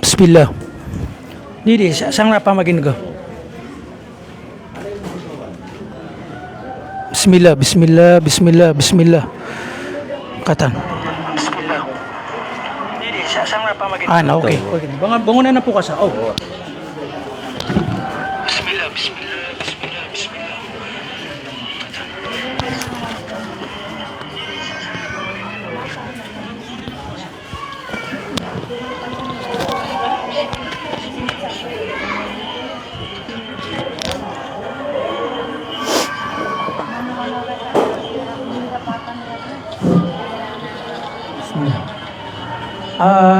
Bismillah. Didi, sang apa magin ko? Bismillah, bismillah, bismillah, bismillah. Katan. Bismillah. Didi, sang apa magin ko? Na, okay. Bangunan na po ka sa. Oh. Bismillah, bismillah, bismillah, bismillah.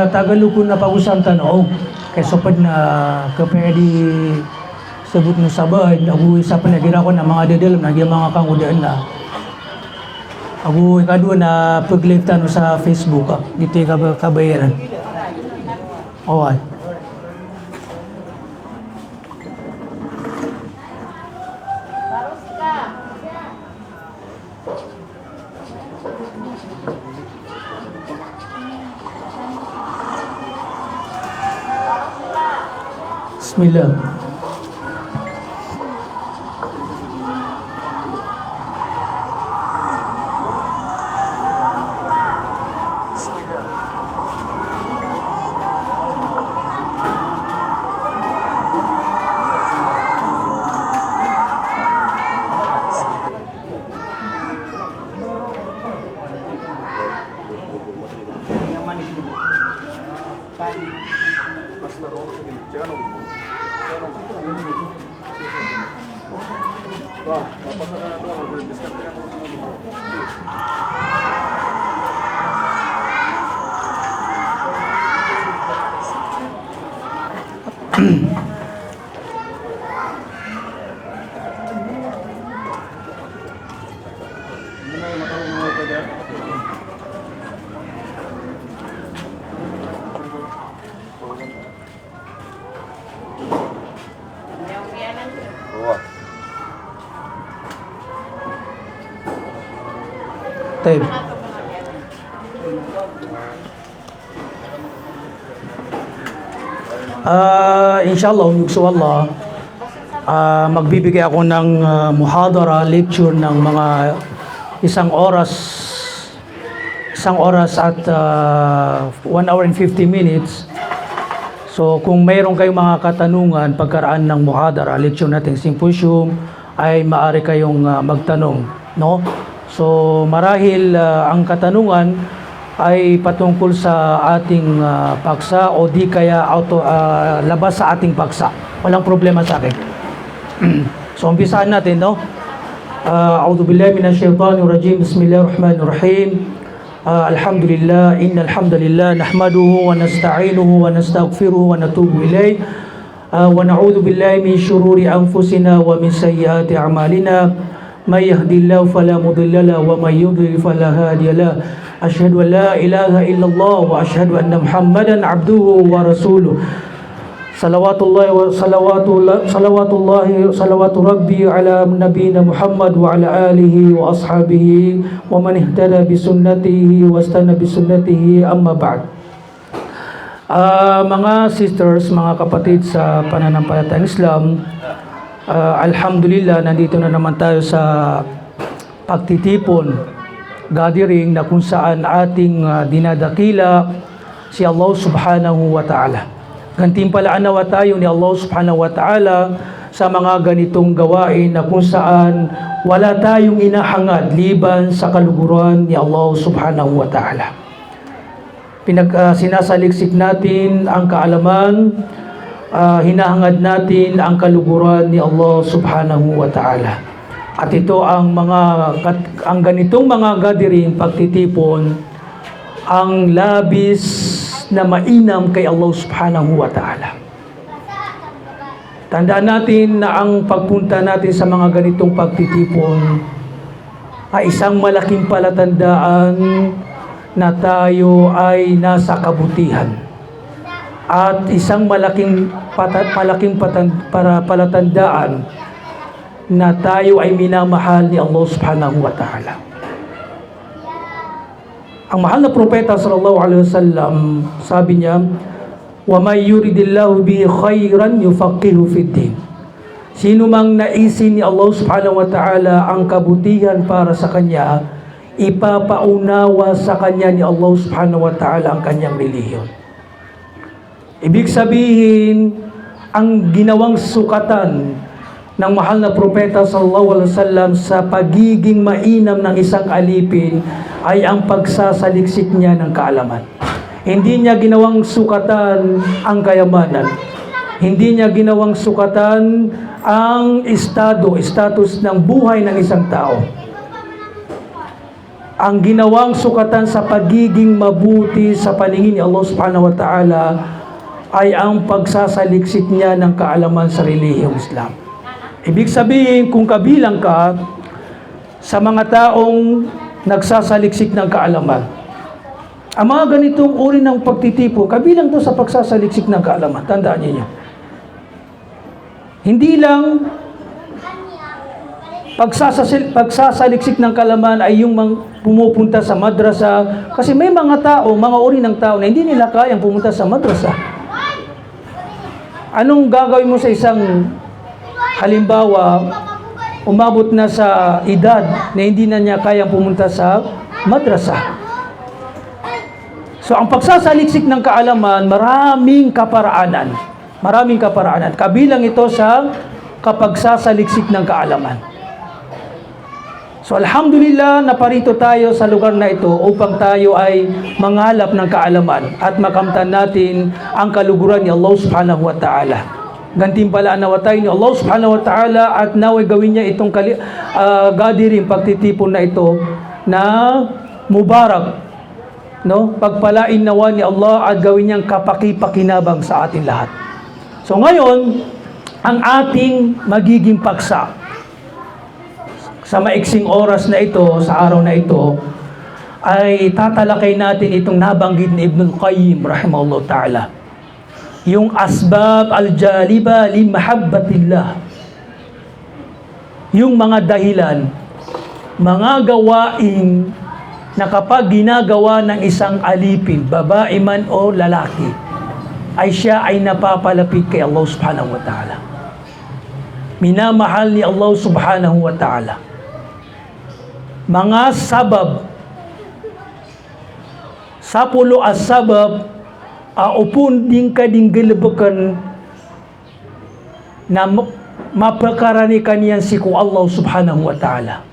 Tagalog na pag-usang tanong kay sopad na kapag di sabot no sabay ako isa pa nagira ko na mga dedelam na mga kangudaan na ako ikadua na pag-live tano sa Facebook dito kabayaran ay Bismillah. Taib. Inshallah, so Allah, magbibigay ako ng muhadara, lecture ng mga isang oras at 1 hour and 50 minutes. So kung mayroon kayong mga katanungan pagkaraan ng muhadara, lecture natin symposium, ay maaari kayong magtanong, no? So marahil ang katanungan ay patungkol sa ating paksa o di kaya labas sa ating paksa. Walang problema sa akin. So umpisahan natin, no? A'udhu billahi minasyaitanir rajim. Bismillahirrahmanirrahim. Alhamdulillah, innal hamdalillah nahmaduhu wa nasta'inuhu wa nastaghfiruhu wa natubu ilayh. Wa na'udzu billahi min shururi anfusina wa min sayyiati a'malina. May yahdihillahu fala mudilla lahu wa may yudlil fala hadiya lahu. Asyhadu an la ilaha illallah wa asyhadu anna Muhammadan 'abduhu wa rasuluh. Salawatullahi wa salawatu rabbi ala nabiyina Muhammad wa ala alihi wa ashabihi wa man ihtada bi sunnatihi wa istana bi sunnatihi, amma ba'd. Mga sisters, mga kapatid sa pananampalatayang Islam, alhamdulillah, nandito na naman tayo sa pagtitipon, gathering na kung saan ating dinadakila si Allah subhanahu wa ta'ala. Gantimpalaan nawa tayo ni Allah subhanahu wa ta'ala sa mga ganitong gawain na kung saan wala tayong inahangad liban sa kaluguran ni Allah subhanahu wa ta'ala. Sinasaliksik natin ang kaalaman, hinahangad natin ang kaluguran ni Allah subhanahu wa ta'ala. At ito ang ganitong mga gathering, pagtitipon, ang labis na mainam kay Allah subhanahu wa ta'ala. Tandaan natin na ang pagpunta natin sa mga ganitong pagtitipon ay isang malaking palatandaan na tayo ay nasa kabutihan. At isang malaking palatandaan na tayo ay minamahal ni Allah subhanahu wa ta'ala. Ang mahal na propeta sallallahu alaihi wasallam, sabi niya, "Wa may yuridillahu bihi khairan yufaqihu fid din." Sino mang naisin ni Allah subhanahu wa ta'ala ang kabutihan para sa kanya, ipapaunawa sa kanya ni Allah subhanahu wa ta'ala ang kanyang relihiyon. Ibig sabihin, ang ginawang sukatan ng mahal na propeta sallallahu alaihi wasallam sa pagiging mainam ng isang alipin ay ang pagsasaliksik niya ng kaalaman. Hindi niya ginawang sukatan ang kayamanan. Hindi niya ginawang sukatan ang status ng buhay ng isang tao. Ang ginawang sukatan sa pagiging mabuti sa paningin ni Allah subhanahu wa ta'ala ay ang pagsasaliksik niya ng kaalaman sa relihiyong Islam. Ibig sabihin, kung kabilang ka sa mga taong nagsasaliksik ng kaalaman, ang mga ganitong uri ng pagtitipo, kabilang to sa pagsasaliksik ng kaalaman. Tandaan niyo. Hindi lang pagsasaliksik ng kaalaman ay yung pumupunta sa madrasa, kasi may mga tao, mga uri ng tao na hindi nila kayang pumunta sa madrasa. Anong gagawin mo sa isang, halimbawa, umabot na sa edad na hindi na niya kayang pumunta sa madrasa? So, ang pagsasaliksik ng kaalaman, maraming kaparaanan. Maraming kaparaanan. Kabilang ito sa kapagsasaliksik ng kaalaman. So, alhamdulillah, naparito tayo sa lugar na ito upang tayo ay manghalap ng kaalaman at makamtan natin ang kaluguran ni Allah subhanahu wa ta'ala. Gantimpalaan nawa tayo ni Allah subhanahu wa ta'ala at naway gawin niya itong gadiring pagtitipon na ito na mubarak. No? Pagpalain nawa ni Allah at gawin niyang kapaki-pakinabang sa atin lahat. So ngayon, ang ating magiging paksa sa maiksing oras na ito, sa araw na ito, ay tatalakay natin itong nabanggit ni Ibnul Qayyim rahimahullah ta'ala. Yung asbab al-jaliba li mahabbatillah. Yung mga dahilan, mga gawain na kapag ginagawa ng isang alipin, babae man o lalaki, ay siya ay napapalapit kay Allah subhanahu wa ta'ala. Minamahal ni Allah subhanahu wa ta'ala. Mga sabab, sapulo as sabab, upun din ka din gilibakan na mapakaranikan yan si ku Allah subhanahu wa ta'ala.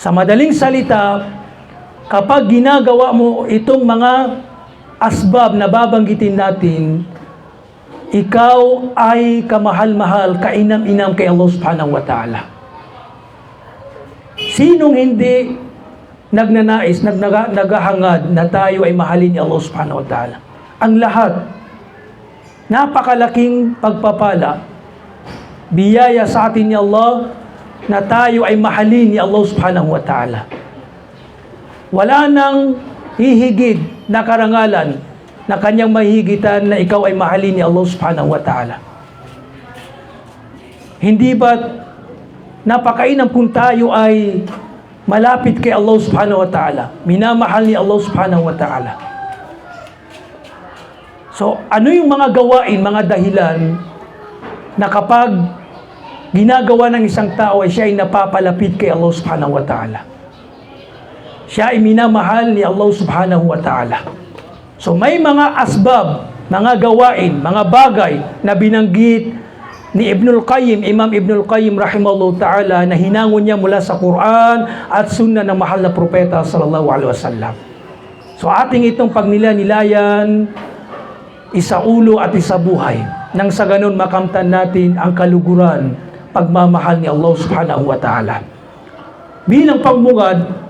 Sa madaling salita, kapag ginagawa mo itong mga asbab na babanggitin natin, ikaw ay kamahal-mahal, kainam-inam kay Allah subhanahu wa ta'ala. Sinong hindi nagnanais, naghahangad na tayo ay mahalin ni Allah subhanahu wa ta'ala? Ang lahat, napakalaking pagpapala, biyaya sa atin ni Allah na tayo ay mahalin ni Allah subhanahu wa ta'ala. Wala nang hihigit na karangalan na kanyang mahihigitan na ikaw ay mahalin ni Allah subhanahu wa ta'ala. Hindi ba napakainam kung tayo ay malapit kay Allah subhanahu wa ta'ala, minamahal ni Allah subhanahu wa ta'ala. So, ano yung mga gawain, mga dahilan na kapag ginagawa ng isang tao ay siya ay napapalapit kay Allah subhanahu wa ta'ala? Siya ay minamahal ni Allah subhanahu wa ta'ala. So may mga asbab, mga gawain, mga bagay na binanggit ni Ibnul Qayyim, Imam Ibnul Qayyim rahimahullah ta'ala, na hinangon niya mula sa Quran at Sunnah ng mahal na propeta sallallahu alaihi wasallam. So ating itong pagnilanilayan, isaulo at isabuhay, nang sa ganun makamtan natin ang kaluguran, pagmamahal ni Allah subhanahu wa ta'ala. Bilang pangmungad,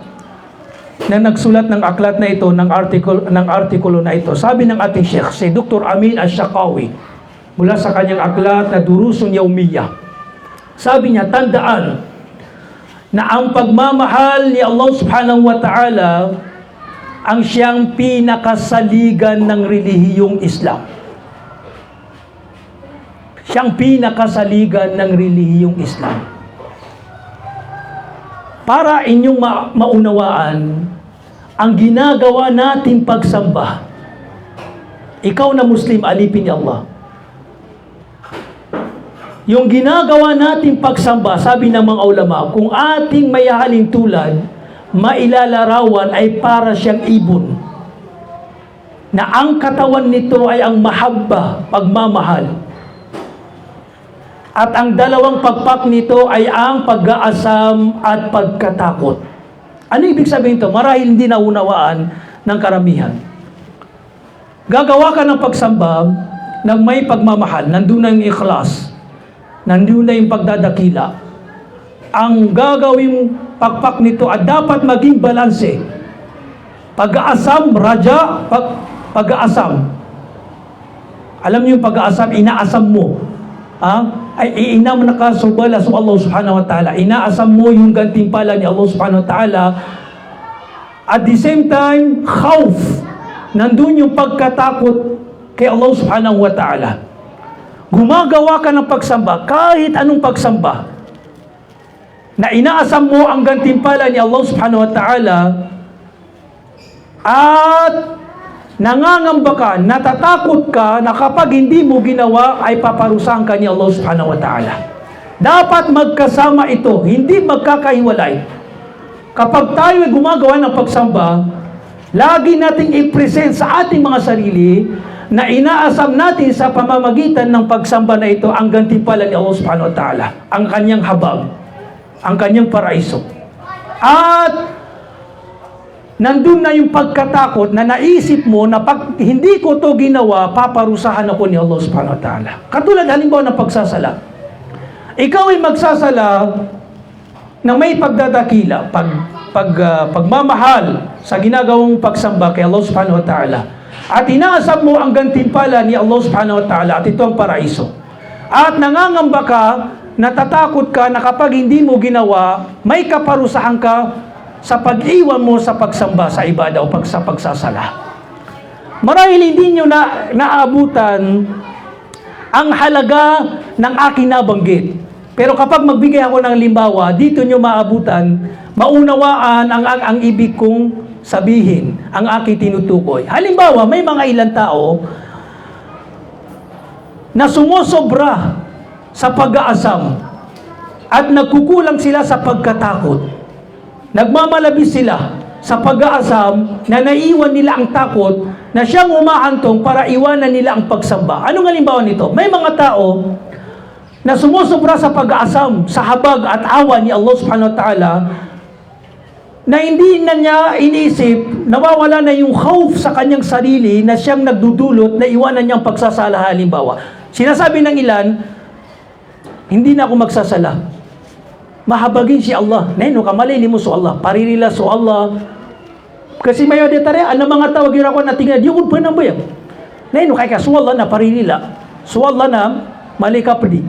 na nagsulat ng aklat na ito, ng artikulo na ito, sabi ng ating Sheikh, si Dr. Amin Ash-Shaqawi, mula sa kanyang aklat na Durusun Yawmiyah, sabi niya, tandaan na ang pagmamahal ni Allah subhanahu wa ta'ala ang siyang pinakasaligan ng relihiyong Islam. Siyang pinakasaligan ng relihiyong Islam. Para inyong maunawaan, ang ginagawa nating pagsamba. Ikaw na Muslim, alipin ni Allah. Yung ginagawa nating pagsamba, sabi ng mga ulama, kung ating mayahalin tulad, mailalarawan ay para siyang ibon. Na ang katawan nito ay ang mahabba, pagmamahal. At ang dalawang pagpak nito ay ang pag-aasam at pagkatakot. Ano ibig sabihin ito? Marahil hindi naunawaan ng karamihan. Gagawa ka ng pagsamba ng may pagmamahal. Nandun na yung ikhlas. Nandun na yung pagdadakila. Ang gagawing pagpak nito at dapat maging balanse. Pag-aasam, raja, pag-aasam. Alam niyo yung pag-aasam, inaasam mo. Ay inam na kasubala sa Allah subhanahu wa ta'ala. Inaasam mo yung gantimpala ni Allah subhanahu wa ta'ala. At the same time, khawf. Nandun yung pagkatakot kay Allah subhanahu wa ta'ala. Gumagawa ka ng pagsamba, kahit anong pagsamba, na inaasam mo ang gantimpala ni Allah subhanahu wa ta'ala, at nangangamba ka, natatakot ka na kapag hindi mo ginawa ay paparusahan ka ni Allah subhanahu wa ta'ala. Dapat magkasama ito, hindi magkakahiwalay. Kapag tayo ay gumagawa ng pagsamba, lagi nating i-present sa ating mga sarili na inaasam natin sa pamamagitan ng pagsamba na ito ang gantimpala ni Allah subhanahu wa ta'ala, ang kanyang habag, ang kanyang paraiso. At nandun na yung pagkatakot na naisip mo na pag hindi ko to ginawa, paparusahan ako ni Allah subhanahu wa ta'ala. Katulad halimbawa ng pagsasala. Ikaw ay magsasala na may pagdadakila, pagmamahal sa ginagawang pagsamba kay Allah subhanahu wa ta'ala. At inaasam mo ang gantimpala ni Allah subhanahu wa ta'ala at ito ang paraiso. At nangangamba ka, natatakot ka na kapag hindi mo ginawa, may kaparusahan ka sa pag-iwan mo sa pagsamba, sa ibada o sa pagsasala. Marahil hindi nyo naabutan ang halaga ng aking nabanggit. Pero kapag magbigay ako ng limbawa, dito nyo maabutan, maunawaan ang ibig kong sabihin, ang aking tinutukoy. Halimbawa, may mga ilang tao na sumusobra sa pag-aasam at nagkukulang sila sa pagkatakot. Nagmamalabis sila sa pag-aasam na naiwan nila ang takot na siyang umaantong para iwanan nila ang pagsamba. Anong halimbawa nito? May mga tao na sumusobra sa pag-aasam, sa habag at awa ni Allah subhanahu wa ta'ala na hindi na niya iniisip, nawawala na yung khawf sa kanyang sarili na siyang nagdudulot na iwanan niya ang pagsasala halimbawa. Sinasabi ng ilan, hindi na ako magsasala. Mahabagin si Allah. Neno, kamalili mo so Allah. Paririla so Allah. Kasi mayo detare, ano mga tawag yun ako na tingnan, di ko pa nang bayag. Neno, kaya so Allah na paririla. So Allah na malikapdi.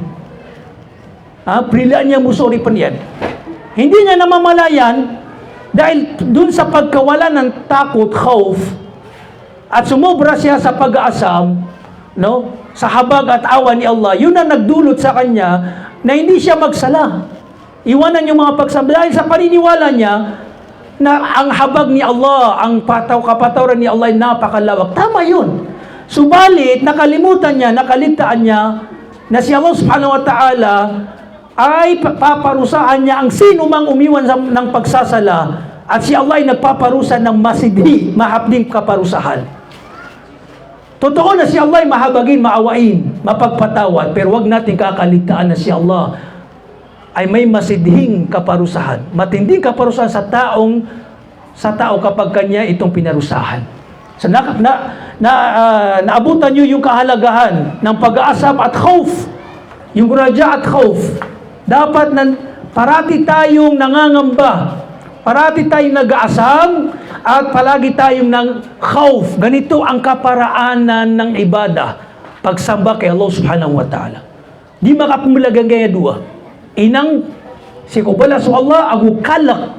Prilaan niya musori pa niyan. Hindi niya namamalayan dahil dun sa pagkawala ng takot, khawf, at sumobra siya sa pag-aasam, no? Sa habag at awa ni Allah, yun ang nagdulot sa kanya na hindi siya magsala. Iwanan yung mga pagsamba dahil sa paniniwala niya na ang habag ni Allah, ang kapatawaran ni Allah ay napakalawak. Tama yun. Subalit, nakalimutan niya, nakaligtaan niya na si Allah subhanahu wa ta'ala ay paparusahan niya ang sino mang umiwan ng pagsasala at si Allah ay nagpaparusa ng masidhi, mahapding kaparusahan. Totoo na si Allah ay mahabagin, maawain, mapagpatawad, pero wag natin kakaligtaan na si Allah ay may masidhing kaparusahan, matinding kaparusahan sa tao kapag kanya itong pinarusahan. So naabutan niyo yung kahalagahan ng pag-aasam at khawf, yung raja at khawf. Dapat parati tayong nangangamba, parati tayong nag-aasam, at palagi tayong ng khawf. Ganito ang kaparaanan ng ibada, pagsamba kay Allah subhanahu wa ta'ala. Di makapumulagang gaya dua. Inang, si kubala so Allah, agu kalak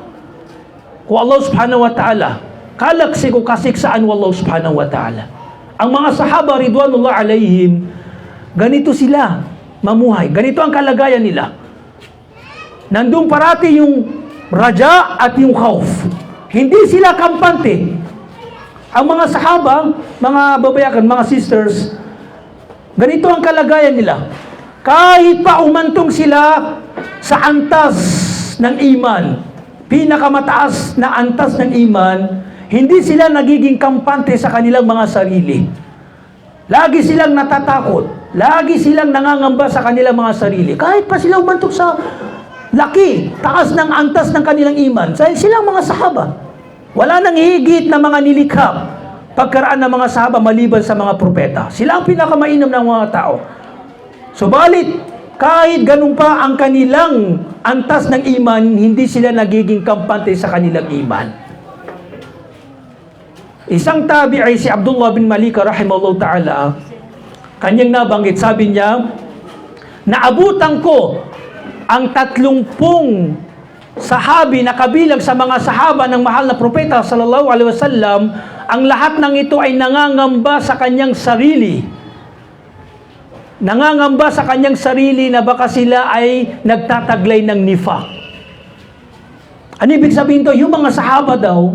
ko Allah subhanahu wa ta'ala. Kalak si ko kasiksaan wa Allah subhanahu wa ta'ala. Ang mga sahaba, ridwanullah alayhim, ganito sila mamuhay. Ganito ang kalagayan nila. Nandun parati yung raja at yung khawf. Hindi sila kampante. Ang mga sahaba, mga babayakan, mga sisters, ganito ang kalagayan nila. Kahit pa umantong sila sa antas ng iman, pinakamataas na antas ng iman, hindi sila nagiging kampante sa kanilang mga sarili. Lagi silang natatakot. Lagi silang nangangamba sa kanilang mga sarili. Kahit pa sila umantong sa laki, taas ng antas ng kanilang iman. Dahil silang mga sahaba. Wala nang higit na mga nilikha pagkaraan ng mga sahaba maliban sa mga propeta. Sila ang pinakamainam ng mga tao. Subalit, kahit ganun pa ang kanilang antas ng iman, hindi sila nagiging kampante sa kanilang iman. Isang tabi'i si Abdullah bin Malik rahimahullah ta'ala, kanyang nabanggit, sabi niya, naabutan ko ang 30 sahabi na kabilang sa mga sahaba ng mahal na propeta sallallahu alaihi wasallam, ang lahat ng ito ay nangangamba sa kanyang sarili. Nangangamba sa kanyang sarili na baka sila ay nagtataglay ng nifaq. Ano ibig sabihin to? Yung mga sahaba daw,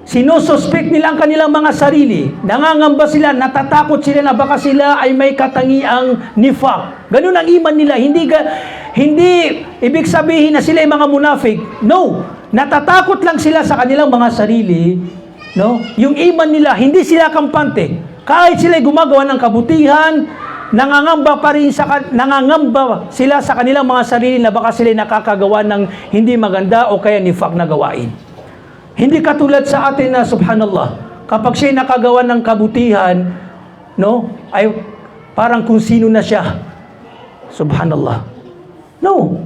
sinususpect nila ang kanilang mga sarili. Nangangamba sila, natatakot sila na baka sila ay may katangiang nifaq. Ganun ang iman nila. Hindi ibig sabihin na sila ay mga munafik. No. Natatakot lang sila sa kanilang mga sarili. No? Yung iman nila, hindi sila kampante. Kahit sila ay gumagawa ng kabutihan, nangangamba sila sa kanilang mga sarili na baka sila nakakagawa ng hindi maganda o kaya nifaq na gawain. Hindi katulad sa atin na subhanallah, kapag siya nakagawa ng kabutihan, no, ay parang kung sino na siya. Subhanallah. No.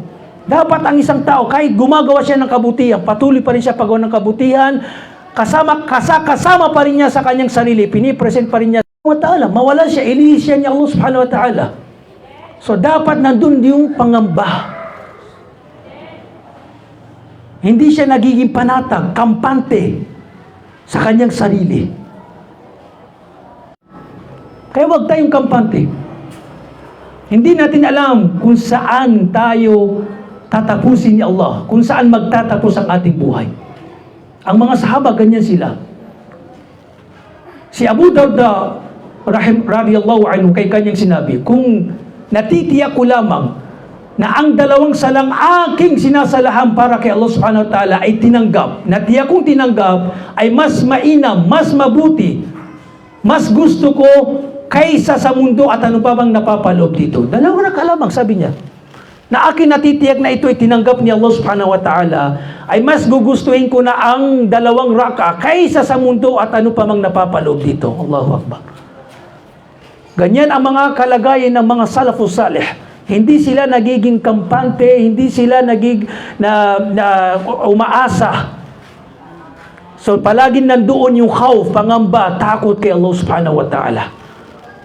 Dapat ang isang tao, kahit gumagawa siya ng kabutihan, patuloy pa rin siya paggawa ng kabutihan, kasama pa rin niya sa kanyang sarili, pinipresent pa rin niya wa ta'ala, mawala siya, ilihis siya niya Allah subhanahu wa ta'ala. So, dapat nandun yung pangamba. Hindi siya nagiging panatag, kampante sa kanyang sarili. Kaya wag tayong kampante. Hindi natin alam kung saan tayo tatapusin ni Allah, kung saan magtatapos ang ating buhay. Ang mga sahaba, ganyan sila. Si Abu Darda radiyallahu anhu, kay kanyang sinabi, kung natitiyak ko lamang na ang 2 salang aking sinasalahan para kay Allah subhanahu wa ta'ala ay tinanggap, natiyak kong tinanggap, ay mas mainam, mas mabuti, mas gusto ko kaysa sa mundo at ano pa bang napapaloob dito. 2 na kalamang, sabi niya, na akin natitiyak na ito ay tinanggap ni Allah subhanahu wa ta'ala, ay mas gugustuhin ko na ang 2 raka kaysa sa mundo at ano pa mang napapaloob dito. Allahu Akbar. Ganyan ang mga kalagayan ng mga salafus salih. Hindi sila nagiging kampante, hindi sila umaasa. So palaging nandoon yung khawf, pangamba, takot kay Allah subhanahu wa ta'ala.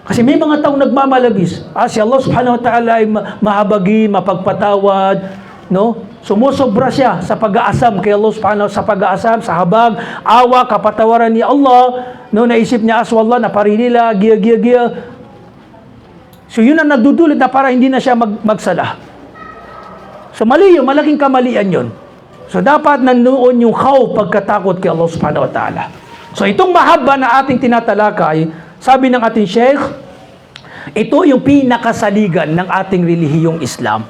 Kasi may mga taong nagmamalabis. Si Allah subhanahu wa ta'ala ay mahabagi, mapagpatawad, no? Sumusobra siya sa pag-aasam kay Allah subhanahu sa pag-aasam, sa habag, awa, kapatawaran ni Allah. No, naisip niya aswallah, naparinila, giya. So yun ang nagdudulot na para hindi na siya magsala. So mali yun, malaking kamalian yun. So dapat nandoon yung khawf, pagkatakot kay Allah subhanahu wa ta'ala. So itong mahaba na ating tinatalakay, sabi ng ating Sheikh, ito yung pinakasaligan ng ating relihiyong Islam.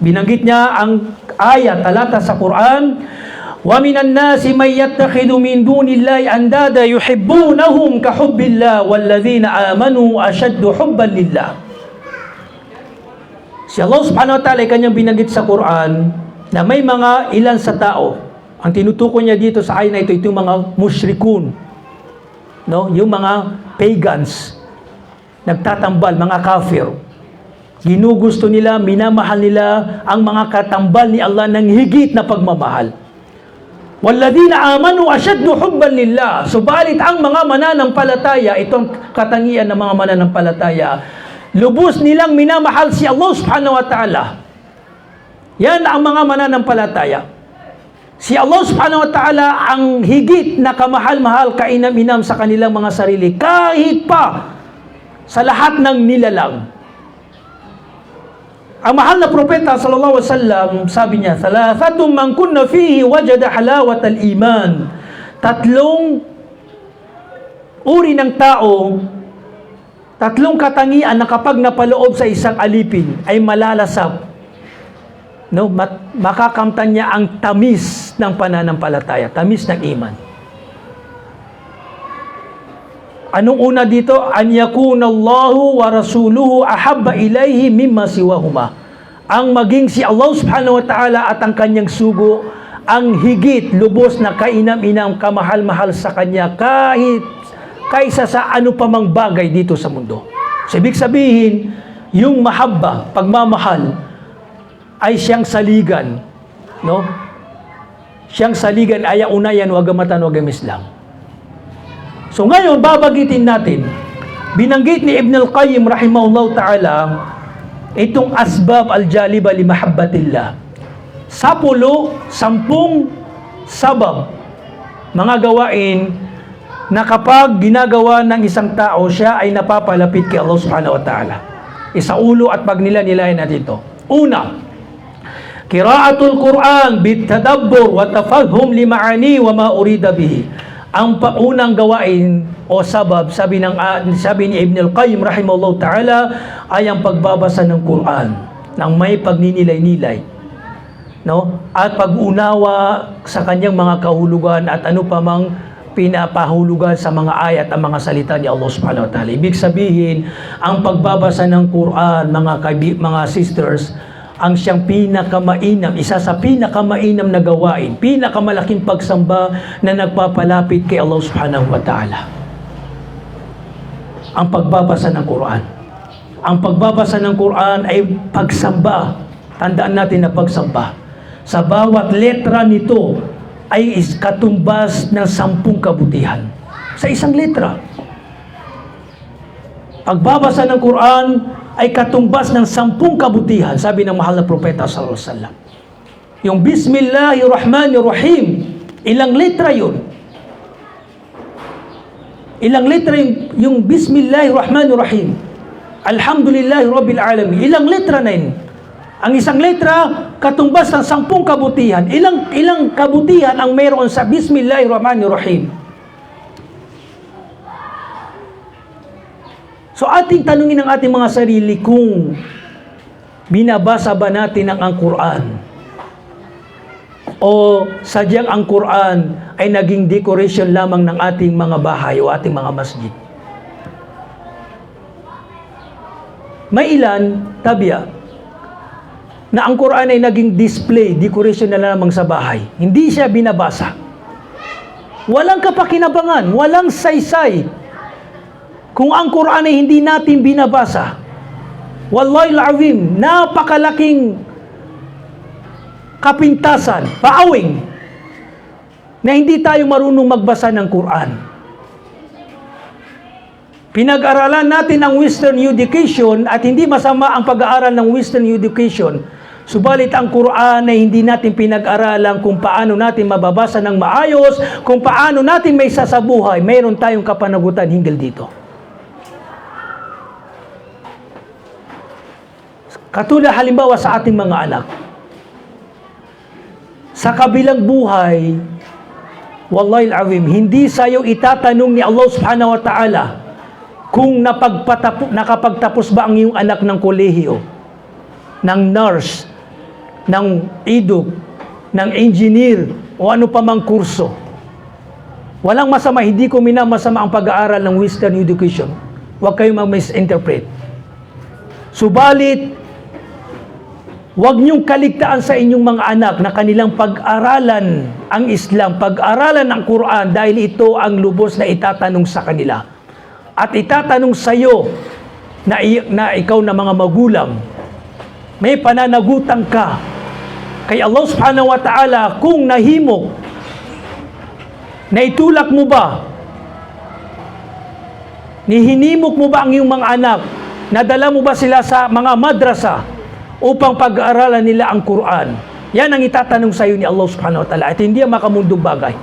Binanggit niya ang ayat, talata sa Quran, وَمِنَ النَّاسِ مَنْ يَتَّخِذُ مِنْ دُونِ اللَّهِ أَنْدَادًا يُحِبُّونَهُمْ كَحُبِّ اللَّهِ وَالَّذِينَ آمَنُوا أَشَدُّ حُبًّا لِلَّهِ. Si Allah subhanahu wa ta'ala ay kanyang binanggit sa Quran na may mga ilan sa tao. Ang tinutukoy niya dito sa ayat na ito, itong mga mushrikun, no? Yung mga pagans, nagtatambal, mga kafir. Ginugusto nila, minamahal nila ang mga katambal ni Allah ng higit na pagmamahal. Walladina amanu ashaddu hubban lillah. Subalit ang mga mananampalataya, itong katangian ng mga mananampalataya, lubos nilang minamahal si Allah subhanahu wa ta'ala. Yan ang mga mananampalataya. Si Allah subhanahu wa ta'ala ang higit na kamahal-mahal, kainam-inam sa kanilang mga sarili, kahit pa sa lahat ng nilalang. Ang mahal na propeta sallallahu alaihi wasallam, sabi niya, "Thalathatun man kunna fihi wajada halawat al-iman." Tatlong uri ng tao, tatlong katangian na kapag napaloob sa isang alipin ay malalasap. No, makakamtan niya ang tamis ng pananampalataya, tamis ng iman. Anong una dito? An yakuna Allahu wa rasuluhu ahabba ilayhi mimma siwahuma. Ang maging si Allah subhanahu wa ta'ala at ang kanyang sugo ang higit lubos na kainam-inam, kamahal-mahal sa kanya kaysa sa ano pa mang bagay dito sa mundo. So, ibig sabihin, yung mahabba, pagmamahal, ay siyang saligan. No? Siyang saligan ay unayan, wagamatan, wagamislang. So ngayon, babagitin natin, binanggit ni Ibn al-Qayyim rahimahullah ta'ala, itong asbab al-jaliba li mahabbatillah. 10 sabab, mga gawain na kapag ginagawa ng isang tao, siya ay napapalapit kay Allah subhanahu wa ta'ala. Isaulo at pag nila-nilayan natin ito. Una, qira'atul Qur'an bitadabbur wa tafahum li ma'ani wa ma urida bihi. Ang paunang gawain o sabab, sabi ni Ibn al-Qayyim rahimahullah ta'ala, ay ang pagbabasa ng Quran ng may pagninilay-nilay, no? At pag-unawa sa kanyang mga kahulugan at ano pa mang pinapahulugan sa mga ayat ang mga salita ni Allah subhanahu wa ta'ala. Ibig sabihin, ang pagbabasa ng Quran, mga sisters, ang siyang pinakamainam, isa sa pinakamainam na gawain, pinakamalaking pagsamba na nagpapalapit kay Allah subhanahu wa ta'ala. Ang pagbabasa ng Quran. Ang pagbabasa ng Quran ay pagsamba. Tandaan natin na pagsamba. Sa bawat letra nito ay katumbas ng 10 kabutihan. Sa isang letra. Pagbabasa ng Quran ay katumbas ng 10 kabutihan, sabi ng mahal na propeta sallallahu alaihi wasallam. Yung Bismillahirrahmanirrahim, ilang letra yun? Ilang letra yung Bismillahirrahmanirrahim? Alhamdulillahi Rabbil Alamin. Ilang letra na yun? Ang isang letra, katumbas ng 10 kabutihan. Ilang kabutihan ang mayroon sa Bismillahirrahmanirrahim? So ating tanungin ang ating mga sarili kung binabasa ba natin ang Quran o sadyang ang Quran ay naging decoration lamang ng ating mga bahay o ating mga masjid. May ilan, tabya, na ang Quran ay naging display, decoration na lamang sa bahay. Hindi siya binabasa. Walang kapakinabangan, walang saysay. Kung ang Quran ay hindi natin binabasa, wallahi al-azim, napakalaking kapintasan, paawing, na hindi tayo marunong magbasa ng Quran. Pinag-aralan natin ang Western education at hindi masama ang pag-aaral ng Western education. Subalit ang Quran ay hindi natin pinag-aralan kung paano natin mababasa ng maayos, kung paano natin may sasabuhay. Mayroon tayong kapanagutan hinggil dito. Katulad halimbawa sa ating mga anak. Sa kabilang buhay, wallahi al-azim, hindi sa'yo itatanong ni Allah subhanahu wa ta'ala kung nakapagtapos ba ang iyong anak ng kolehiyo, ng nurse, ng idog, ng engineer, o ano pa mang kurso. Walang masama, hindi ko minamasama ang pag-aaral ng Western education. Huwag kayong mag-misinterpret. Subalit, huwag niyong kaligtaan sa inyong mga anak na kanilang pag-aralan ang Islam, pag-aralan ang Quran, dahil ito ang lubos na itatanong sa kanila. At itatanong sa iyo na ikaw na mga magulang, may pananagutan ka kay Allah subhanahu wa ta'ala kung nahimok, naitulak mo ba, nihinimok mo ba ang iyong mga anak, nadala mo ba sila sa mga madrasa upang pag-aaralan nila ang Quran? Yan ang itatanong sa iyo ni Allah subhanahu wa ta'ala at hindi ang makamundong bagay.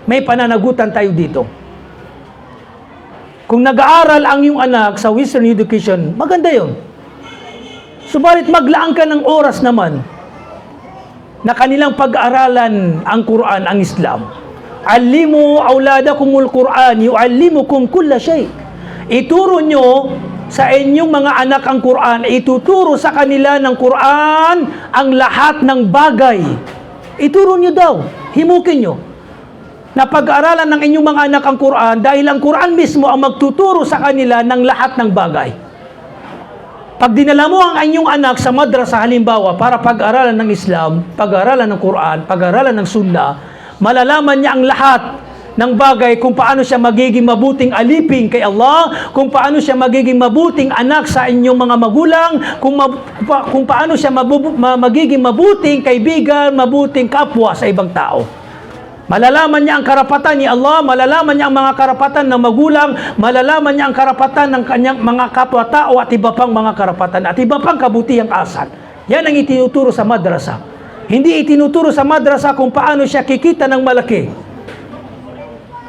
May pananagutan tayo dito. Kung nag-aaral ang iyong anak sa Western education, maganda yun. Subalit maglaan ka ng oras naman na kanilang pag-aralan ang Quran, ang Islam. Allimu auladakumul Quran, yuallimukum kulla shay. Ituro nyo sa inyong mga anak ang Quran, ituturo sa kanila ng Quran ang lahat ng bagay. Ituro nyo daw, himukin nyo, na pag-aralan ng inyong mga anak ang Quran dahil ang Quran mismo ang magtuturo sa kanila ng lahat ng bagay. Pag dinala mo ang inyong anak sa madrasa halimbawa para pag-aralan ng Islam, pag-aralan ng Quran, pag-aralan ng Sunnah, malalaman niya ang lahat ng bagay kung paano siya magiging mabuting alipin kay Allah, kung paano siya magiging mabuting anak sa inyong mga magulang, kung paano siya magiging mabuting kaibigan, mabuting kapwa sa ibang tao. Malalaman niya ang karapatan ni Allah, malalaman niya ang mga karapatan ng magulang, malalaman niya ang karapatan ng kanyang mga kapwa-tao at iba pang mga karapatan at iba pang kabutihang asal. Yan ang itinuturo sa madrasa. Hindi itinuturo sa madrasa kung paano siya kikita ng malaki.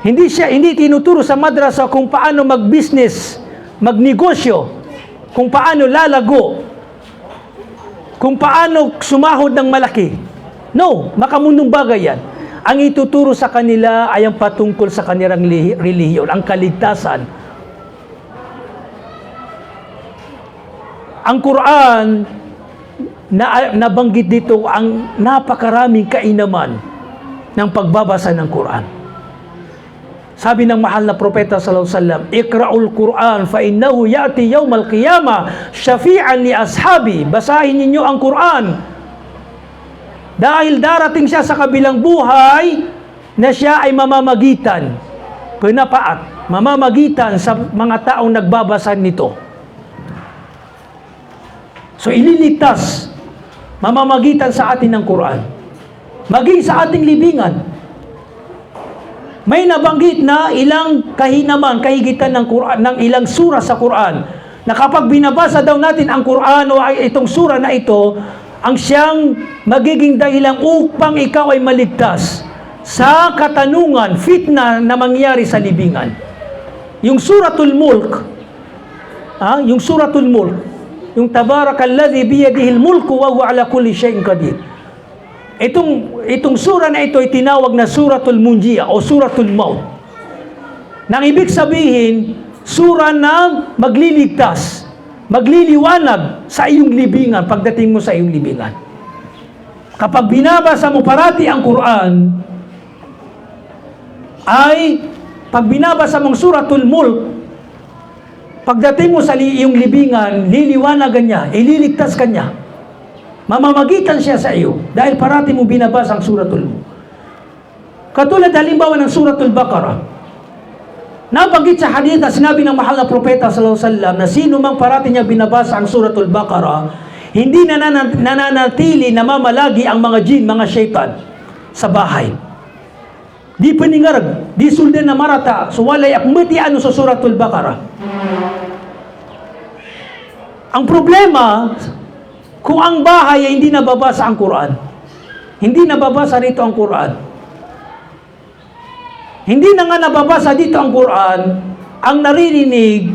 Hindi itinuturo sa madrasa kung paano mag-business, magnegosyo, kung paano lalago, kung paano sumahod ng malaki. No, makamundong bagay yan. Ang ituturo sa kanila ay ang patungkol sa kanilang relihiyon, ang kaligtasan. Ang Quran, nabanggit dito ang napakaraming kainaman ng pagbabasa ng Quran. Sabi ng mahal na propeta sallallahu alaihi wasallam, "Iqra'ul Quran fa innahu ya'ti yawmal qiyamah syafi'an li ashabi." Basahin ninyo ang Quran. Dahil darating siya sa kabilang buhay na siya ay mamamagitan, pinapaat, mamamagitan sa mga taong nagbabasa nito. So ililigtas, mamamagitan sa atin ng Quran. Maging sa ating libingan. May nabanggit na ilang kahinaman, kahigitan ng Quran, ng ilang sura sa Quran, na kapag binabasa daw natin ang Quran o itong sura na ito, ang siyang magiging dahilan upang ikaw ay maligtas sa katanungan, fitna na mangyari sa libingan. Yung Suratul Mulk, yung Suratul Mulk, yung Tabarakalladzi biyadihil mulku wa huwa ala kulli syai'in qadir. Itong sura na ito ay tinawag na Suratul Munjiyah o Suratul Maut. Nang ibig sabihin, sura na magliligtas, magliliwanag sa iyong libingan pagdating mo sa iyong libingan. Kapag binabasa mo parati ang Quran, ay pag binabasa mong Suratul Mulk, pagdating mo sa iyong libingan, liliwanagan niya, ililigtas ka niya. Mamamagitan siya sa iyo dahil parati mo binabasa ang Suratul Mulk. Katulad halimbawa ng Suratul Baqarah. Nabanggit sa hadith na sinabi ng mahal na propeta sallallahu alaihi wasallam na sino mang parati niya binabasa ang Suratul Baqarah, hindi nananatili na mamalagi ang mga jin, mga syaitan sa bahay. Di peningarag, di sulden na marata, so walay akmati ano sa Suratul Baqarah. Ang problema, kung ang bahay ay hindi nababasa ang Quran, hindi nababasa rito ang Quran, hindi na nga nababasa dito ang Quran, ang naririnig,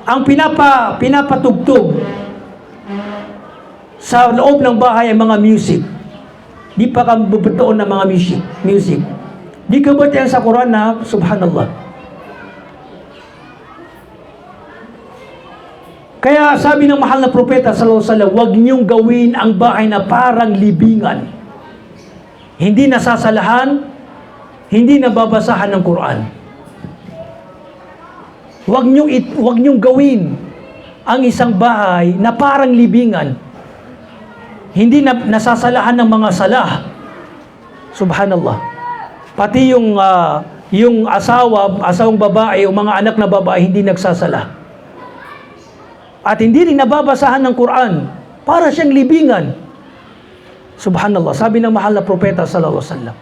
ang pinapatugtog sa loob ng bahay ay mga music. Di pa ka bubutoon ng mga music. Di ka ba yan sa Quran na, subhanallah. Kaya sabi ng mahal na propeta sallallahu alaihi wasallam, huwag niyong gawin ang bahay na parang libingan. Hindi nasasalahan, hindi nababasahan ng Quran. Huwag niyong gawin ang isang bahay na parang libingan. Hindi nasasalahan ng mga salah. Subhanallah. Pati yung asawang babae o mga anak na babae hindi nagsasala. At hindi rin nababasahan ng Quran. Para siyang libingan. Subhanallah. Sabi ng mahal na propeta sallallahu alaihi wasallam.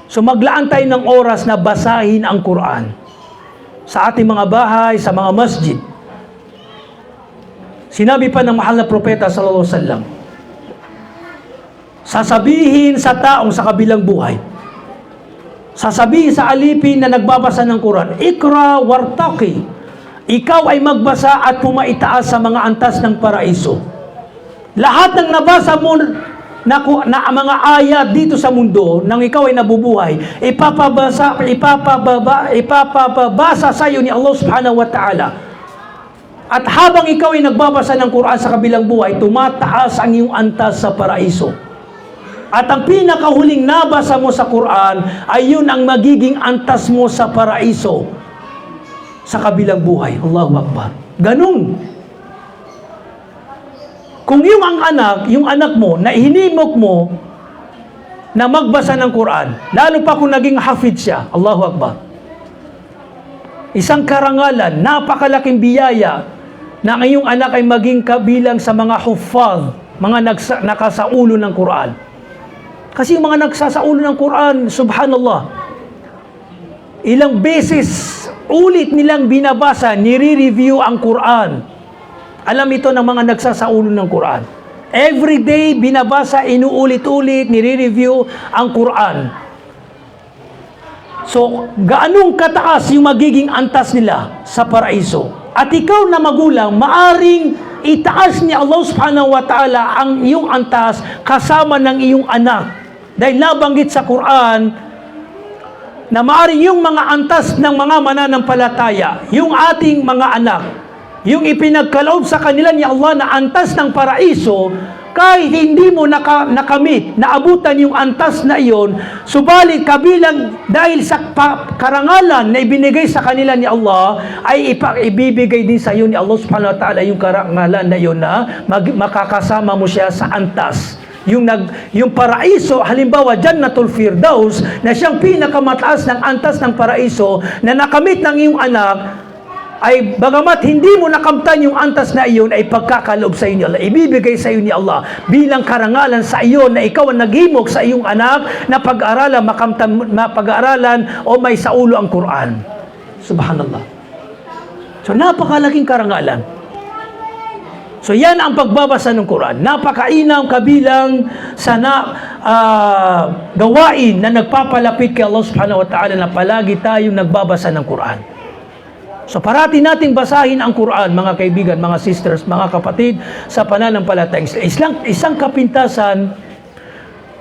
So maglaan tayo ng oras na basahin ang Quran sa ating mga bahay, sa mga masjid. Sinabi pa ng mahal na propeta sallallahu alaihi wasallam, sasabihin sa taong sa kabilang buhay, sasabihin sa alipin na nagbabasa ng Quran, ikra wartaqi, ikaw ay magbasa at pumaitaas sa mga antas ng paraiso. Lahat ng nabasa mo na mga ayat dito sa mundo, nang ikaw ay nabubuhay, ipapabasa sa iyo ni Allah subhanahu wa ta'ala. At habang ikaw ay nagbabasa ng Quran sa kabilang buhay, tumataas ang iyong antas sa paraiso. At ang pinakahuling nabasa mo sa Quran ay yun ang magiging antas mo sa paraiso sa kabilang buhay. Allahu Akbar. Ganun. Kung yung anak mo, na hinimok mo na magbasa ng Quran, lalo pa kung naging hafid siya, Allahu Akbar. Isang karangalan, napakalaking biyaya na ang iyong anak ay maging kabilang sa mga huffaz, mga nakasaulo ng Quran. Kasi yung mga nagsasaulo ng Quran, subhanallah, ilang beses ulit nilang binabasa, nire-review ang Quran. Alam ito ng mga nagsasaulo ng Quran. Every day, binabasa, inuulit-ulit, nire-review ang Quran. So, gaanong kataas yung magiging antas nila sa paraiso? At ikaw na magulang, maaring itaas ni Allah subhanahu wa ta'ala ang iyong antas kasama ng iyong anak. Dahil nabanggit sa Quran na maaring yung mga antas ng mga mananampalataya, yung ating mga anak, yung ipinagkaloob sa kanila ni Allah na antas ng paraiso, kahit hindi mo nakamit, naabutan yung antas na iyon, subalit kabilang dahil sa karangalan na ibinigay sa kanila ni Allah, ay ibibigay din sa iyo ni Allah subhanahu wa ta'ala yung karangalan na iyon na makakasama mo siya sa antas. Yung paraiso, halimbawa Jannatul Firdaus, na siyang pinakamataas ng antas ng paraiso na nakamit ng iyong anak, ay bagamat hindi mo nakamtan yung antas na iyon, ay pagkakaloob sa iyo ni Allah, ibibigay sa iyo ni Allah bilang karangalan sa iyo na ikaw ang naghimok sa iyong anak na pag-aralan, mapag-aralan o may saulo ang Quran. Subhanallah. So napakalaking karangalan. So yan ang pagbabasa ng Quran. Napakainam kabilang sa gawain na nagpapalapit kay Allah subhanahu wa ta'ala na palagi tayong nagbabasa ng Quran. So parati nating basahin ang Quran, mga kaibigan, mga sisters, mga kapatid, sa pananampalatayang isang kapintasan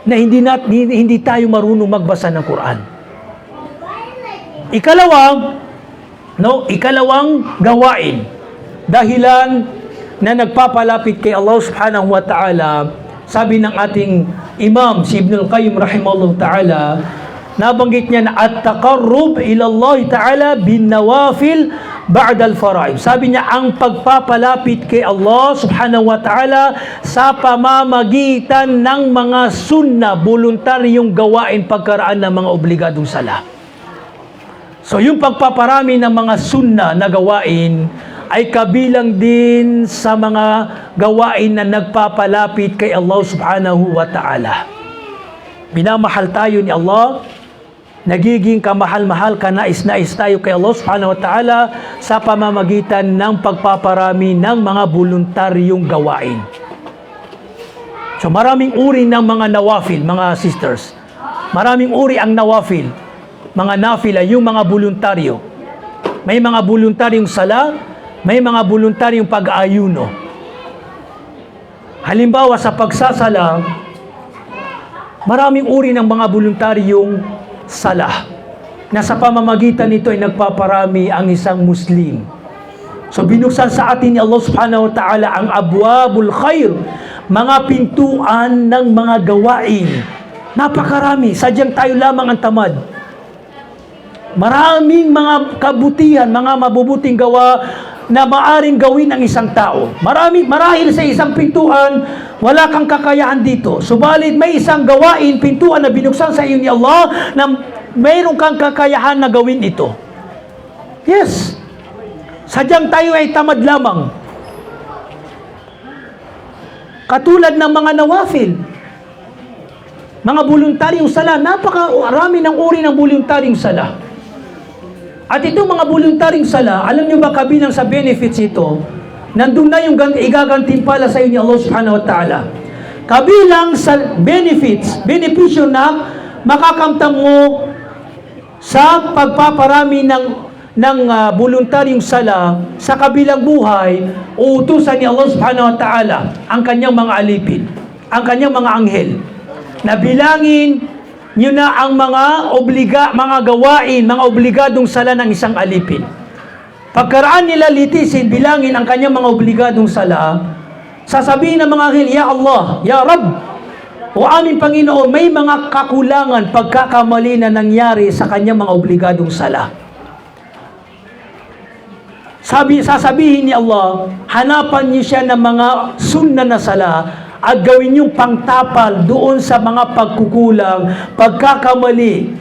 na hindi tayo marunong magbasa ng Quran. Ikalawang gawain, dahilan na nagpapalapit kay Allah subhanahu wa ta'ala, sabi ng ating imam, si Ibn al-Qayyim rahimahullah ta'ala, nabanggit niya na at-taqarrub ila Allah ta'ala bin nawafil ba'da al-fara'id. Sabi niya, ang pagpapalapit kay Allah subhanahu wa ta'ala sa pamamagitan ng mga sunna, voluntaryong gawain pagkaraan ng mga obligadong sala. So yung pagpaparami ng mga sunna na gawain ay kabilang din sa mga gawain na nagpapalapit kay Allah subhanahu wa ta'ala. Minamahal tayo ni Allah, nagiging kamahal-mahal, kanais-nais tayo kay Allah subhanahu wa ta'ala sa pamamagitan ng pagpaparami ng mga voluntaryong gawain. So maraming uri ng mga nawafil, mga sisters. Maraming uri ang nawafil, mga nafila, yung mga voluntaryo. May mga voluntaryong sala, may mga voluntaryong pag-ayuno. Halimbawa sa pagsasala, maraming uri ng mga voluntaryong sala na sa pamamagitan nito ay nagpaparami ang isang Muslim. So binuksan sa atin ni Allah subhanahu wa ta'ala ang abwabul khair, mga pintuan ng mga gawain. Napakarami, sadyang tayo lamang ang tamad. Maraming mga kabutihan, mga mabubuting gawa na maaring gawin ng isang tao. Marahil sa isang pintuan, wala kang kakayahan dito. Subalit may isang gawain, pintuan na binuksan sa iyo ni Allah na mayroon kang kakayahan na gawin ito. Yes. Sadyang tayo ay tamad lamang. Katulad ng mga nawafil, mga voluntaryong sala, napakarami ng uri ng voluntaryong sala. At itong mga voluntaryong sala, alam nyo ba kabilang sa benefits ito, nandun na yung igagantimpala sa iyo ni Allah subhanahu wa ta'ala. Kabilang sa benepisyo na makakamtan mo sa pagpaparami ng ng voluntaryong sala sa kabilang buhay, uutusan ni Allah subhanahu wa ta'ala ang kanyang mga alipin, ang kanyang mga anghel, na bilangin nyo na ang mga gawain, mga obligadong sala ng isang alipin. Pagkaraan nila litisin, bilangin ang kanyang mga obligadong sala, sasabihin ng mga anghel, Ya Allah, Ya Rabb, o aming Panginoon, may mga kakulangan, pagkakamali na nangyari sa kanyang mga obligadong sala. Sasabihin ni Allah, hanapan niyo siya ng mga sunna na sala at gawin niyong pangtapal doon sa mga pagkukulang, pagkakamali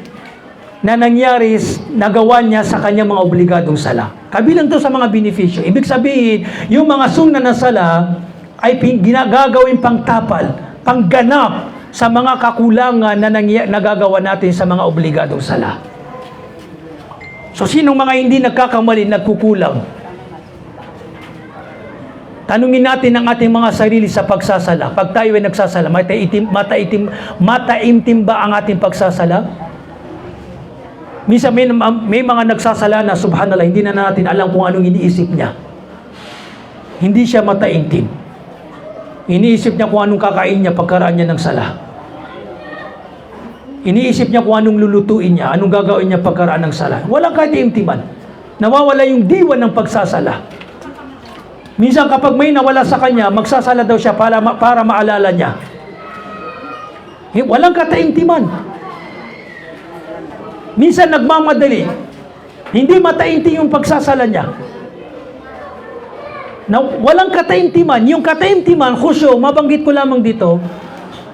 na nangyari, nagawa niya sa kanyang mga obligadong sala. Kabilang to sa mga benepisyo. Ibig sabihin, yung mga sunna na sala ay ginagawin pangtapal, pangganap sa mga kakulangan na nagagawa natin sa mga obligadong sala. So, sinong mga hindi nagkakamali, nagkukulang? Tanungin natin ang ating mga sarili sa pagsasala. Pag tayo ay nagsasala, mataimtim ba ang ating pagsasala? Minsan may mga nagsasala na, subhanallah, hindi na natin alam kung anong iniisip niya. Hindi siya mataimtim. Iniisip niya kung anong kakain niya pagkaraan niya ng sala. Iniisip niya kung anong lulutuin niya, anong gagawin niya pagkaraan ng sala. Walang kataimtiman. Nawawala yung diwa ng pagsasala. Minsan kapag may nawala sa kanya, magsasala daw siya para maalala niya. Walang kataimtiman. Minsan nagmamadali. Hindi mataimtim yung pagsasala niya. Walang kataimtiman. Yung kataimtiman, khusyu, mabanggit ko lamang dito,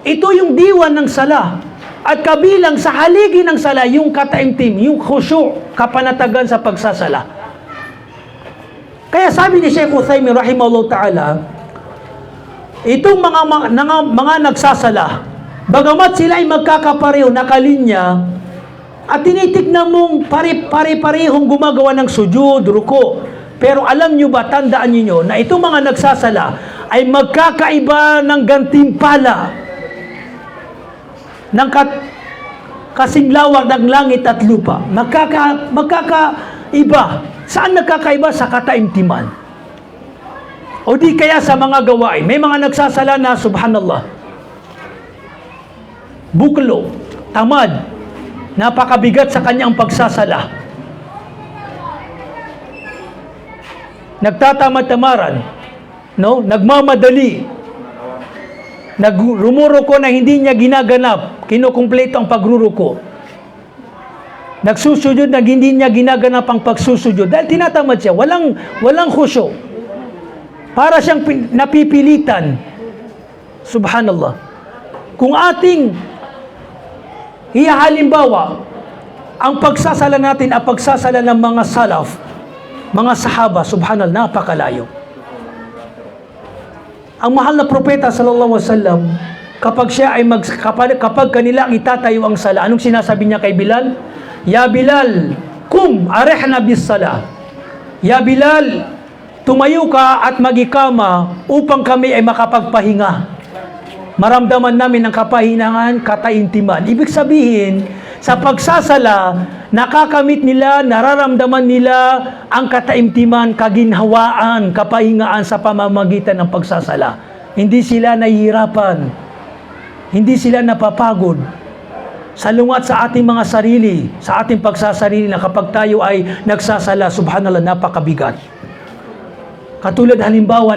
ito yung diwan ng sala. At kabilang sa haligi ng sala, yung kataimtim, yung khusyu, kapanatagan sa pagsasala. Kaya sabi ni Sheikh Uthaymin rahimahullah ta'ala, itong mga nagsasala, bagamat sila ay magkakapareho, nakalinya, at tinitignan mong pare-parehong gumagawa ng sujud, ruko, pero alam nyo ba, tandaan nyo na itong mga nagsasala ay magkakaiba ng gantimpala ng kasinglawag ng langit at lupa. Magkakaiba. Saan nagkakaiba? Sa kataimtiman. O di kaya sa mga gawain. May mga nagsasala na, subhanallah, buklo, tamad, napakabigat sa kanyang pagsasala. Nagtatamad-tamaran, no? Nagmamadali. Rumuruko na hindi niya ginaganap, kinukumpleto ang pagruruko. Nagsusujud na hindi niya ginaganap ang pagsusujud dahil tinatamad siya, walang khusyu. Para siyang napipilitan. Subhanallah. Kung ating ihahalimbawa ang pagsasala natin ang pagsasala ng mga salaf, mga sahaba, subhanallah, napakalayo. Ang mahal na propeta sallallahu alaihi wasallam, kapag kanila itatayo ang sala, anong sinasabi niya kay Bilal? Ya Bilal, kum arihna bis sala. Ya Bilal, tumayo ka at magikama upang kami ay makapagpahinga. Maramdaman namin ang kapahinangan, kataimtiman. Ibig sabihin, sa pagsasala, nakakamit nila, nararamdaman nila ang kataimtiman, kaginhawaan, kapahingaan sa pamamagitan ng pagsasala. Hindi sila nahihirapan. Hindi sila napapagod. Salungat sa ating mga sarili, sa ating pagsasarili na kapag tayo ay nagsasala, subhanallah, napakabigat. Katulad halimbawa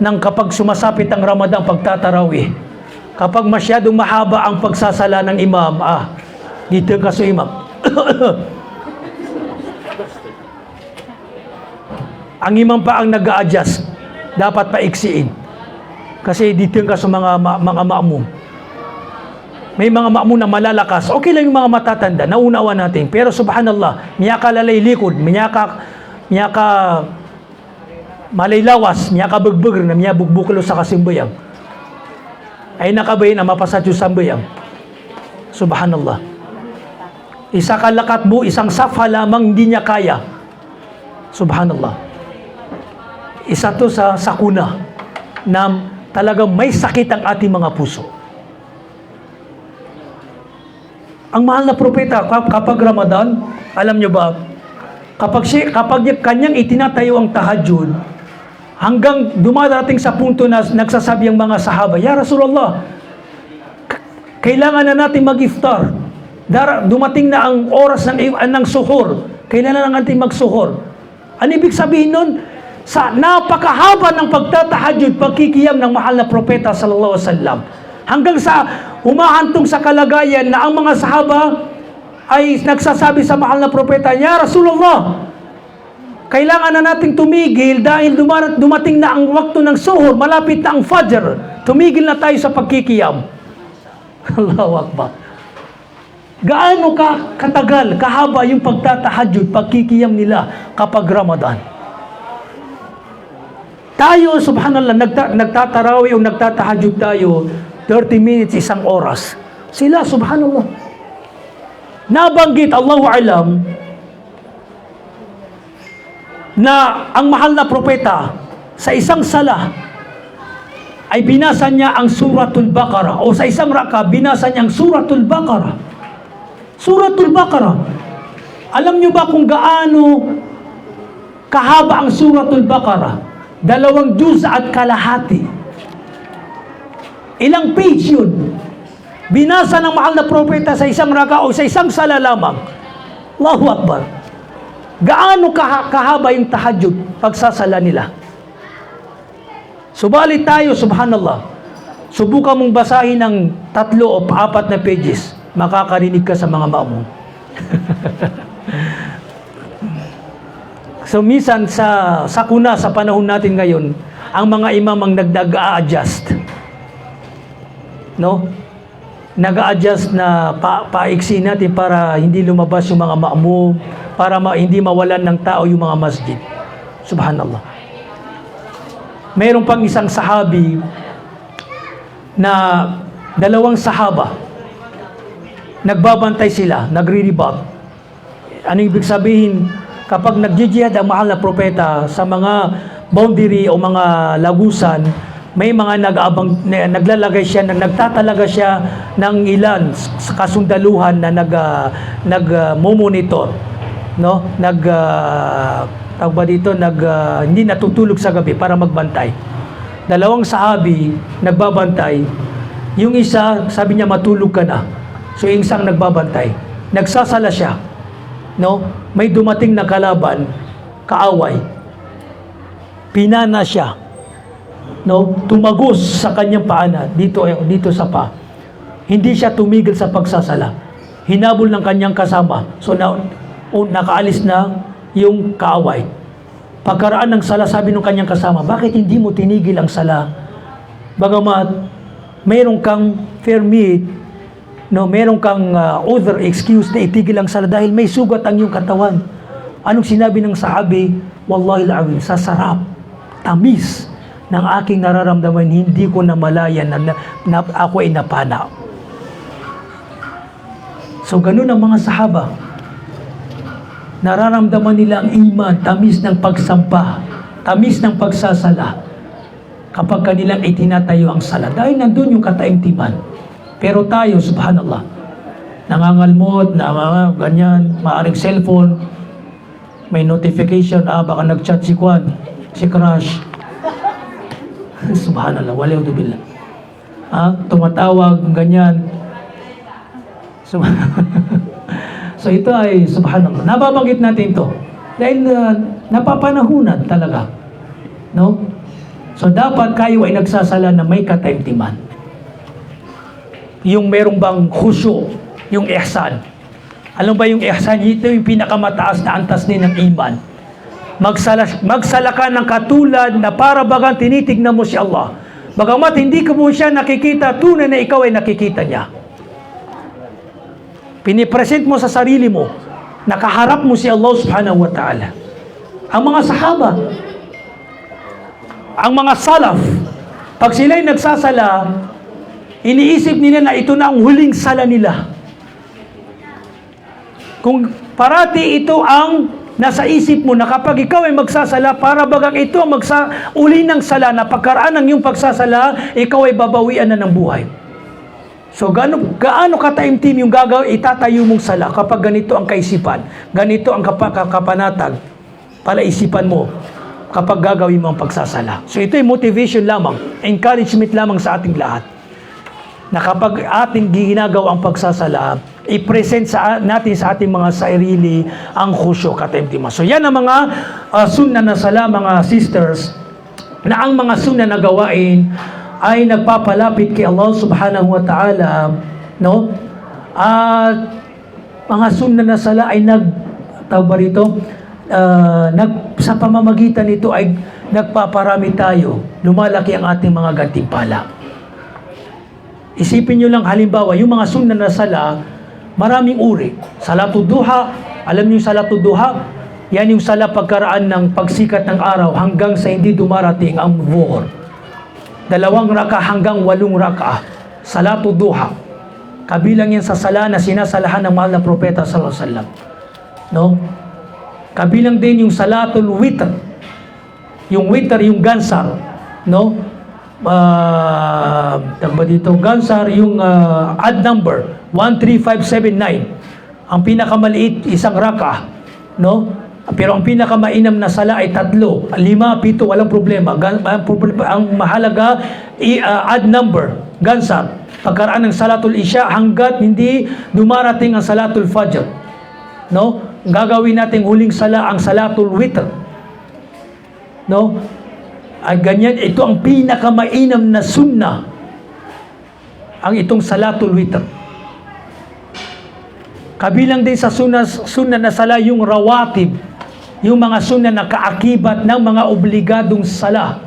ng kapag sumasapit ang Ramadan, pagtatarawih. Kapag masyadong mahaba ang pagsasala ng imam, dito ka sa imam. Ang imam pa ang nag-a-adjust. Dapat paiksiin. Kasi dito ka sa mga ma'mum. May mga ma'mum na malalakas. Okay lang yung mga matatanda, naunawa natin. Pero subhanallah, miyaka lalay likod, miyaka malaylawas, miyaka bugbugr, na miya bugbuklo sa kasimbayang. Ay nakabayin na mapasatyo sambayang. Subhanallah. Isa kalakat mo, isang safa lamang hindi niya kaya. Subhanallah. Isa to sa sakuna na talagang may sakit ang ating mga puso. Ang mahal na propeta, kapag Ramadan, alam nyo ba, kapag kanyang itinatayo ang tahajjud, hanggang dumadating sa punto na nagsasabi ang mga sahaba, "Ya Rasulullah, kailangan na natin mag-iftar. Dumating na ang oras ng suhur. Kailangan na natin mag-suhur." Ano ibig sabihin nun? Sa napakahaba ng pagtatahajjud, pagkikiyam ng mahal na propeta sallallahu alaihi wasallam. Hanggang sa humahantong sa kalagayan na ang mga sahaba ay nagsasabi sa mahal na propeta, "Ya Rasulullah, kailangan na nating tumigil dahil dumating na ang waktu ng suhur, malapit na ang fajr. Tumigil na tayo sa pagkikiyam." Allahu Akbar. Gaano katagal, kahaba yung pagtatahajjud, pagkikiyam nila kapag Ramadan. Tayo, subhanallah, nagtatarawi o nagtatahajjud tayo, 30 minutes, 1 oras. Sila, subhanallah. Nabanggit, Allahu alam, na ang mahal na propeta sa isang sala ay binasa niya ang Suratul Baqarah, o sa isang raka binasa niya ang Suratul Baqarah. Suratul Baqarah. Alam niyo ba kung gaano kahaba ang Suratul Baqarah? 2 juz at kalahati. Ilang page yun? Binasa ng mahal na propeta sa isang raka o sa isang sala lamang. Allahu Akbar. Gaano kahaba yung tahajjud pagsasala nila? Subalit tayo, subhanallah, subukan mong basahin ng 3 o 4 na pages, makakarinig ka sa mga maamong. So minsan sa sakuna sa panahon natin ngayon, ang mga imam ang nag-a-adjust. No? Nag-a-adjust na paiksi natin para hindi lumabas yung mga maamum, para hindi mawalan ng tao yung mga masjid. Subhanallah. Mayroon pang isang sahabi na 2 sahaba. Nagbabantay sila, nagre-ribat. Ano ibig sabihin? Kapag nagjihad ang mahal na propeta sa mga boundary o mga lagusan, may mga naglalagay siya, nagtatalaga siya ng ilan sa kasundaluhan na nag-monitor, no? Hindi natutulog sa gabi para magbantay. 2 sahabi nagbabantay. Yung isa, sabi niya, matulog ka na. So yung isang nagbabantay, nagsasala siya, no? May dumating na kalaban, kaaway, pinana siya, no? Tumagos sa kanyang paana dito sa pa. Hindi siya tumigil sa pagsasala. Hinabol ng kanyang kasama. So nakaalis na yung kaaway. Pagkaraan ng sala, sabi ng kanyang kasama, "Bakit hindi mo tinigil ang sala? Bagamat mayroon kang permit, no, meron kang other excuse na itigil ang sala dahil may sugat ang iyong katawan." Anong sinabi ng sahabi? "Wallahi al-azim, sa sarap, tamis ng aking nararamdaman, hindi ko namalayan na ako ay napana." So ganun ang mga sahaba. Nararamdaman nila ang iman, tamis ng pagsamba, tamis ng pagsasala kapag kanilang itinatayo ang sala. Dahil nandun yung kataimtiman. Pero tayo, subhanallah, nangangalmot, ganyan, maaring cellphone, may notification, baka nag-chat si Kwan, si Crush. Subhanallah, waliyudubillah. Tumatawag, ganyan. So ito ay, subhanallah, nababanggit natin ito. Dahil napapanahunan talaga. No? So dapat kayo ay nagsasala na may kataimtiman. Yung merong bang khusyu, yung ihsan. Alam ba yung ihsan? Ito yung pinakamataas na antas din ng iman. Magsala ka ng katulad na para bagang tinitignan mo si Allah. Bagamat hindi ko mo siya nakikita, tunay na ikaw ay nakikita niya. Pinipresent mo sa sarili mo, nakaharap mo si Allah subhanahu wa ta'ala. Ang mga sahaba, ang mga salaf, pag sila'y nagsasala, iniisip nila na ito na ang huling sala nila. Kung parati ito ang nasa isip mo na kapag ikaw ay magsasala, para bagang ito ang uli ng sala na pagkaraan ng iyong pagsasala, ikaw ay babawian na ng buhay. So gaano kataimtim yung itatayo mong sala kapag ganito ang kaisipan, ganito ang kapanatag, palaisipan mo kapag gagawin mo ang pagsasala. So ito ay motivation lamang, encouragement lamang sa ating lahat, na kapag ating ginagawa ang pagsasala, i-present natin sa ating mga sarili ang khusyu, kataimtiman. So yan ang mga sunna na sala, mga sisters, na ang mga sunna na gawain ay nagpapalapit kay Allah subhanahu wa ta'ala, no? At mga sunna na sala ay sa pamamagitan nito ay nagpaparami tayo, lumalaki ang ating mga gantimpala. Isipin nyo lang, halimbawa, yung mga sunna na sala, maraming uri. Salatul duha, alam niyo yung salatul duha? Yan yung sala pagkaraan ng pagsikat ng araw hanggang sa hindi dumarating ang zuhur. 2 raka hanggang 8 raka. Salatul duha. Kabilang yan sa sala na sinasalahan ng mahal na propeta sallallahu alaihi wasallam. No? Kabilang din yung salatul witr. Yung witr, yung gansar, no? Gansar, yung odd number 13579. Ang pinakamaliit isang raka, no? Pero ang pinakamainam na sala ay 3, 5, 7, walang problema. Ang mahalaga odd number, gansar, pagkaraan ng salatul isya hanggat hindi dumarating ang salatul fajr, no? Gagawin nating huling sala ang salatul witr, no? Ay ganyan, ito ang pinakamainam na sunna, ang itong salatul witr. Kabilang din sa sunna na sala yung rawatib, yung mga sunna na kaakibat ng mga obligadong sala.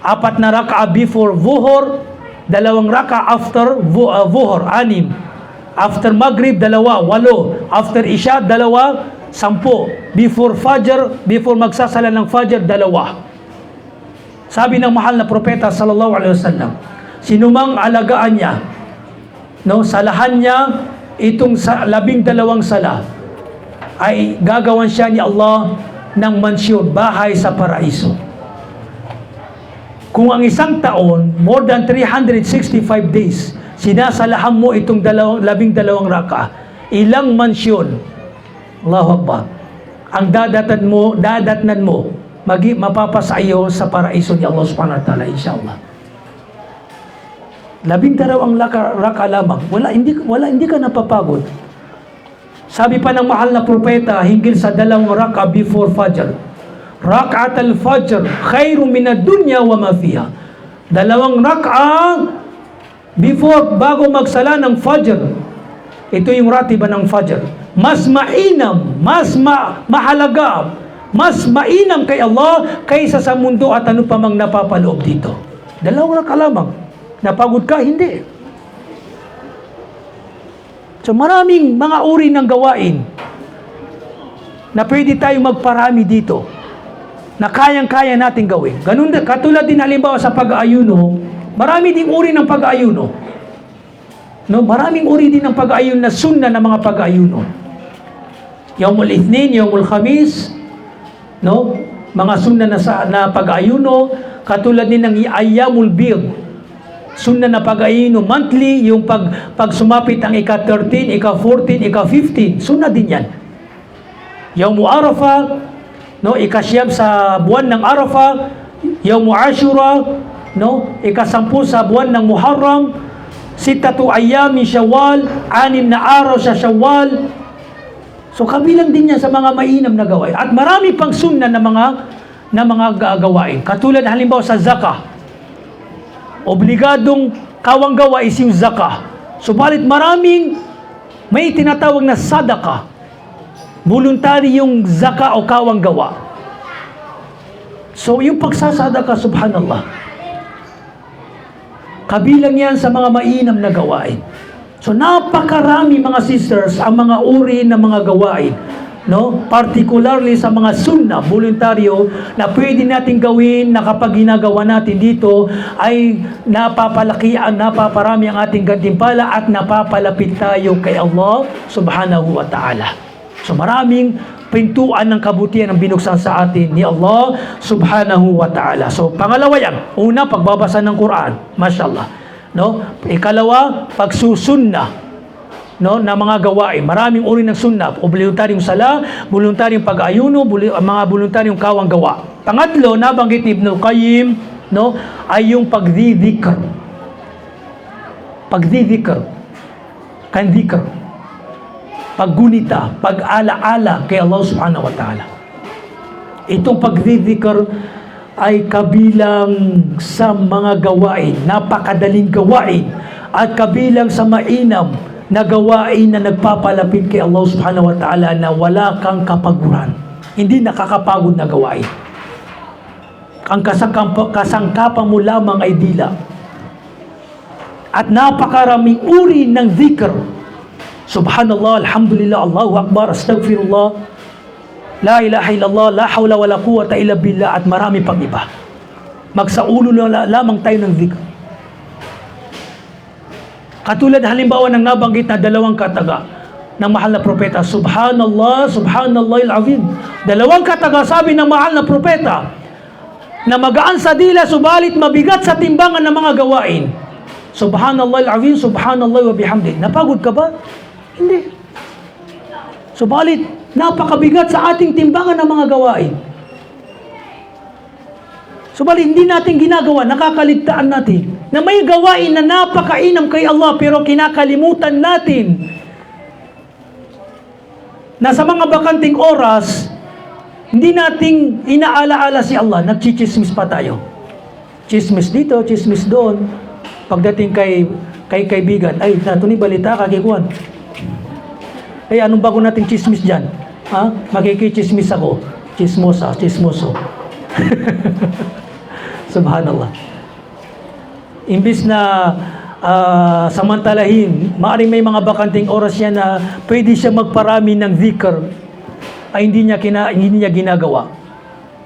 4 na raka before zuhur, 2 raka after zuhur, 6. After maghrib, 2, 8. After isya, 2, 10. Before fajr, before magsasala ng fajr, 2. Sabi ng mahal na propeta sallallahu alaihi wasallam, sinumang alagaan niya, no, salahan niya itong 12 sala, ay gagawan siya ni Allah ng mansyon, bahay sa paraiso. Kung ang isang taon, more than 365 days, sinasalahan mo itong 12 raka, ilang mansyon, Allahu Akbar, ang dadatnan mo, mapapasayo sa paraiso ni Allah subhanahu wa ta'ala, insyaAllah. 12 raka lamang, hindi ka napapagod. Sabi pa ng mahal na propeta hinggil sa 2 raka before fajr, rak'at al-fajr khairum min ad-dunya wa ma fiha. 2 raka bago magsala ng fajr, ito yung ratiba ng fajr, mas mainam, mahalaga, mas mainam kay Allah kaysa sa mundo at ano pa mang napapaloob dito. 2 raka lamang. Napagod ka? Hindi. So maraming mga uri ng gawain na pwede tayong magparami dito, na kayang-kaya natin gawin. Ganun, katulad din halimbawa sa pag-aayuno, marami ding uri ng pag-aayuno. No, maraming uri din ng pag-aayuno na sunna ng mga pag-aayuno. Yawmul Ithnin, Yawmul Khamis, no? Mga sunna na pag-aayuno, katulad din ng Ayyamul Bid. Sunna na pag-aayuno monthly, yung pag sumapit ang ika-13, ika-14, ika-15, sunna din yan. Yawmu Arafah, no, ika-9 sa buwan ng Arafah, Yawmu Ashura, no, ika-10 sa buwan ng Muharram, 6 ayyami Shawwal, 6 na araw sa Shawwal. So kabilang din yan sa mga mainam na gawain. At marami pang sunna na mga gawain. Katulad halimbawa sa zakah. Obligadong kawang gawa is yung zakah. Subalit may tinatawag na sadaka. Voluntary yung zakah o kawang gawa. So yung pagsasadaka, subhanallah, kabilang yan sa mga mainam na gawain. So napakarami mga sisters ang mga uri ng mga gawain, no? Particularly sa mga sunna, voluntaryo, na pwede natin gawin, na kapag ginagawa natin dito ay napaparami ang ating gantimpala at napapalapit tayo kay Allah subhanahu wa ta'ala. So maraming pintuan ng kabutihan ang binuksan sa atin ni Allah subhanahu wa ta'ala. So pangalawa yan, una, pagbabasa ng Quran, mashallah. No? Ikalawa, pagsusunna, no, na mga gawain. Maraming uri ng sunna. Voluntaryong sala, voluntaryong pag-ayuno, mga voluntaryong kawang gawa. Pangatlo, nabanggit ni Ibn Qayyim, no, ay yung pagdidikr. Pagdidikr. Kandikr. Paggunita, pag-ala-ala kay Allah subhanahu wa ta'ala. Itong pagdidikr ay kabilang sa mga gawain, napakadaling gawain, at kabilang sa mainam na gawain na nagpapalapit kay Allah subhanahu wa ta'ala na wala kang kapaguran. Hindi nakakapagod na gawain. Ang kasangkapan mo lamang ay dila. At napakaraming uri ng dhikr. Subhanallah, alhamdulillah, Allahu Akbar, astaghfirullah, la ilaha illallah, la hawla wala quwwata illa billah, at marami pang iba. Magsaulo lamang tayo ng dhikr. Katulad halimbawa ng nabanggit na dalawang kataga ng mahal na propeta, Subhanallah, Subhanallahil Azim. Dalawang kataga, sabi ng mahal na propeta, na magaan sa dila, subalit mabigat sa timbangan ng mga gawain. Subhanallahil Azim, Subhanallah wa bihamdi. Napagod ka ba? Hindi. Subalit, napakabigat sa ating timbangan ng mga gawain. Subalit, hindi natin ginagawa, nakakaligtaan natin na may gawain na napakainam kay Allah, pero kinakalimutan natin na sa mga bakanting oras, hindi nating inaalaala si Allah, nagchichismis pa tayo. Chismis dito, chismis doon. Pagdating kay kaibigan, ay, nato ni balita, kakikuan. Eh, anong bago nating chismis dyan? Ha? Makikichismis ako. Chismosa, chismoso. Subhanallah. Imbis na samantalahin, maaaring may mga bakanting oras yan na pwede siya magparami ng dhikr, ay hindi niya ginagawa.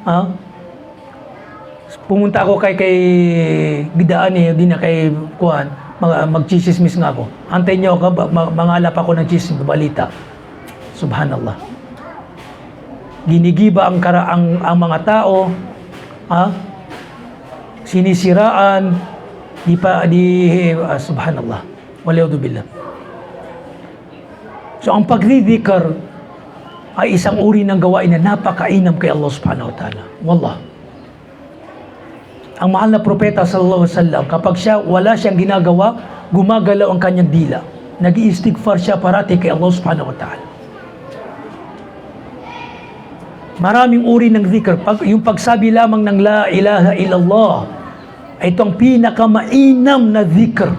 Ha? Pumunta ako kay Bidaan hindi na kay Kuan, magchismis nga ako. Antayin niyo ako, mangalap ako ng chismis, balita. Subhanallah. Ginigiba ang mga tao, ha? Sinisiraan, subhanallah. Waliyadu billah. So, ang pagdidikr ay isang uri ng gawain na napakainam kay Allah subhanahu wa ta'ala. Wallah. Ang mahal na propeta sallallahu alaihi wasallam, kapag wala siyang ginagawa, gumagalaw ang kanyang dila. Nag-iistighfar siya parati kay Allah subhanahu wa ta'ala. Maraming uri ng dhikr. Yung pagsabi lamang ng la ilaha illallah, ay itong pinakamainam na dhikr.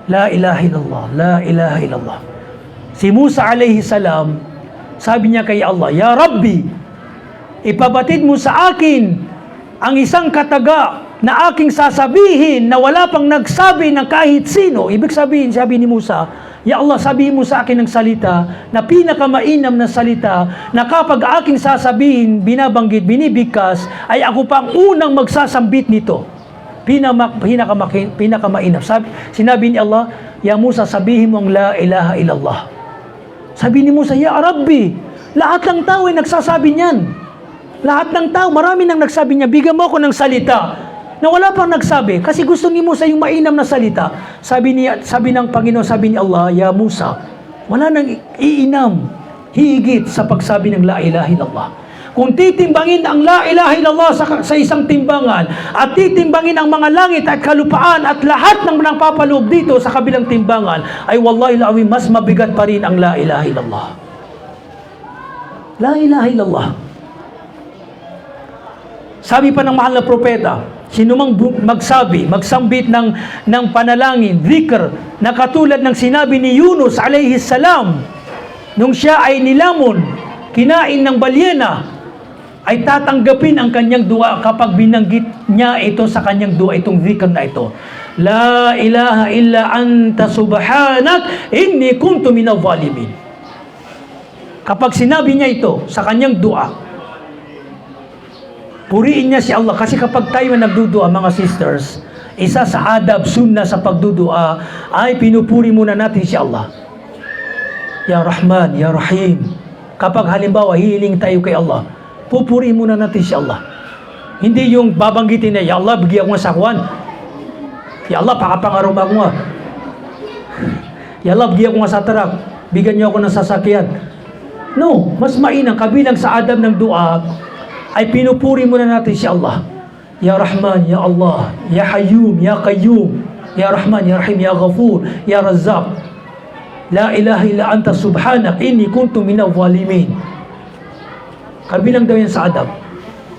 La ilaha illallah, la ilaha illallah. Si Musa alayhi salam, sabi niya kay Allah, Ya Rabbi, ipabatid mo sa akin ang isang kataga na aking sasabihin na wala pang nagsabi ng kahit sino. Ibig sabihin, sabi ni Musa, Ya Allah, sabihin mo sa akin ng salita na pinakamainam na salita na kapag aking sasabihin, binabanggit, binibigkas, ay ako pa ang unang magsasambit nito. Pinakamainam. Sinabi ni Allah, Ya Musa, sabihin mo ang la ilaha illallah. Sabi ni Musa, Ya Rabbi, lahat ng tao ay nagsasabi niyan. Lahat ng tao, marami nang nagsabi niya, bigyan mo ako ng salita na wala pang nagsabi. Kasi gusto ni Musa yung mainam na salita. Sabi ng Panginoon, sabi ni Allah, Ya Musa, wala nang iinam, higit sa pagsabi ng la ilaha illallah. Kung titimbangin ang la ilaha illallah sa isang timbangan, at titimbangin ang mga langit at kalupaan at lahat ng nagpapaloob dito sa kabilang timbangan, ay wallahi la'awim, mas mabigat pa rin ang la ilaha illallah. La ilaha illallah. Sabi pa ng mahal na propeta, sinumang magsambit ng panalangin, dhikr, na katulad ng sinabi ni Yunus alayhi salam, nung siya ay nilamon, kinain ng balyena, ay tatanggapin ang kanyang dua kapag binanggit niya ito sa kanyang dua, itong dhikr na ito. La ilaha illa anta subhanak, inni kuntu minadh dhalimin. Kapag sinabi niya ito sa kanyang dua, puriin niya si Allah. Kasi kapag tayo nagdudua, mga sisters, isa sa adab, sunnah sa pagdudua, ay pinupuri muna natin si Allah. Ya Rahman, Ya Rahim. Kapag halimbawa, hihiling tayo kay Allah, pupuri muna natin si Allah. Hindi yung babanggitin na, Ya Allah, bigyan ko ng sakwan. Ya Allah, pakapangaruma ko nga. Ya Allah, bigyan ko nga sa tarak. Bigyan niyo ako ng sasakyan. No, mas mainang kabilang sa adab ng dua ay pinupuri muna natin si Allah. Ya Rahman, Ya Allah, Ya Hayyum, Ya Qayyum, Ya Rahman, Ya Rahim, Ya Ghafur, Ya Razzaq. La ilaha illa anta subhanak inni kuntu minadh dhalimin. Kabilang daw yan sa adab.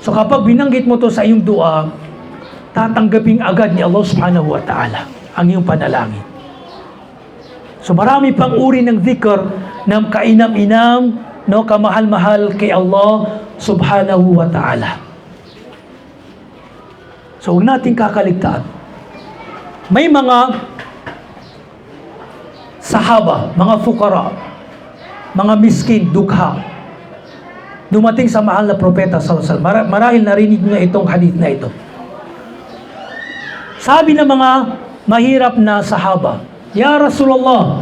So kapag binanggit mo to sa iyong dua, tatanggapin agad ni Allah subhanahu wa ta'ala ang iyong panalangin. So marami pang uri ng dhikr na kainam-inam, no, kamahal-mahal kay Allah subhanahu wa ta'ala. So huwag natin kakaligtaan. May mga sahaba, mga fukara, mga miskin, dukha, dumating sa mahal na propeta sallallahu alaihi wasallam. Marahil narinig niya itong hadith na ito. Sabi ng mga mahirap na sahaba, Ya Rasulullah,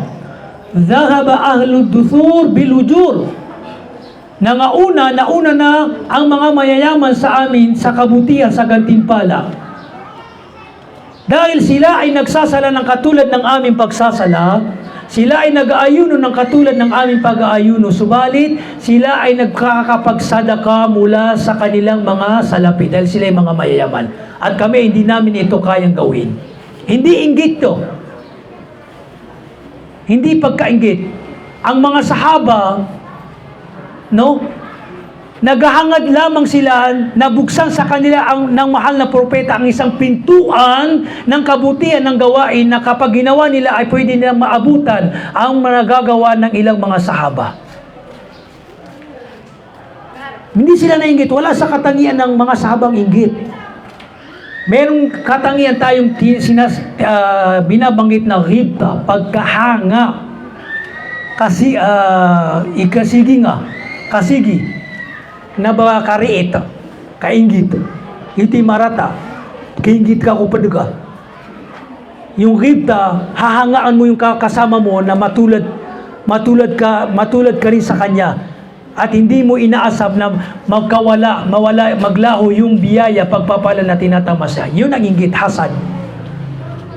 dhahaba ahlud duthur bil ujur. Nauna na ang mga mayayaman sa amin sa kabutihan, sa gantimpala. Dahil sila ay nagsasala ng katulad ng aming pagsasala, sila ay nag-aayuno ng katulad ng aming pag-aayuno, subalit sila ay nagkakapagsadaka mula sa kanilang mga salapi dahil sila ay mga mayayaman. At kami, hindi namin ito kayang gawin. Hindi inggit to. Hindi pagkainggit. Ang mga sahaba, no, naghahangad lamang sila na buksan sa kanila ng mahal na propeta ang isang pintuan ng kabutihan ng gawain na kapag ginawa nila ay pwede nilang maabutan ang nagagawa ng ilang mga sahaba. Hindi sila nainggit. Wala sa katangian ng mga sahabang inggit. Merong katangian tayong binabanggit na ghibta, pagkahanga. Kasi, ikasigi nga, kasigi, na ba kariit, kainggit, iti marata, kainggit ka kupaduga. Yung ghibta, hahangaan mo yung kasama mo na matulad ka rin sa kanya. At hindi mo inaasab na maglaho yung biyaya pagpapala na tinatamasa. Yun ang inggit, hasad.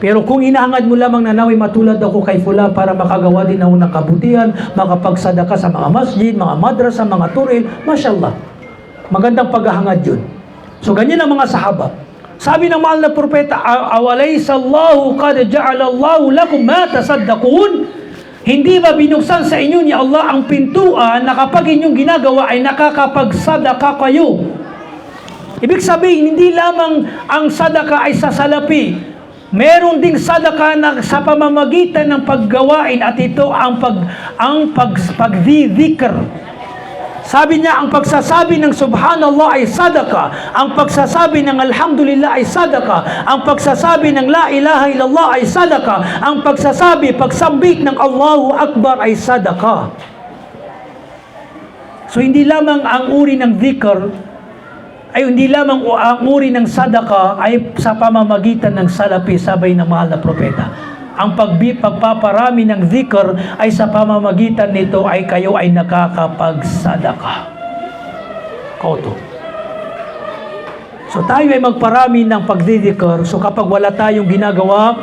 Pero kung inahangad mo lamang na naway matulad ako kay Fula para makagawa din ako ng kabutihan, makapagsadaka sa mga masjid, mga madrasa, mga turil, mashallah. Magandang paghahangad yun. So ganyan ang mga sahaba. Sabi ng mahal na propeta, awalaysa Allahu qad ja'ala Allahu lakum ma tasaddaqun? Hindi ba binuksan sa inyo ni Allah ang pintuan na kapag inyong ginagawa ay nakakapagsadaka kayo? Ibig sabihin, hindi lamang ang sadaka ay sa salapi. Meron ding sadaka na sa pamamagitan ng paggawain at ito ang pagdidikr. Sabi niya, ang pagsasabi ng subhanallah ay sadaka. Ang pagsasabi ng alhamdulillah ay sadaka. Ang pagsasabi ng la ilaha illallah ay sadaka. Ang pagsambit ng Allahu Akbar ay sadaka. So hindi lamang ang uri ng dhikr, hindi lamang ang uri ng sadaka ay sa pamamagitan ng salapi, sabay ng mahal na propeta. Ang pagpaparami ng dhikr ay sa pamamagitan nito ay kayo ay nakakapagsadaka. Koto. So tayo ay magparami ng pagdidikr. So kapag wala tayong ginagawa,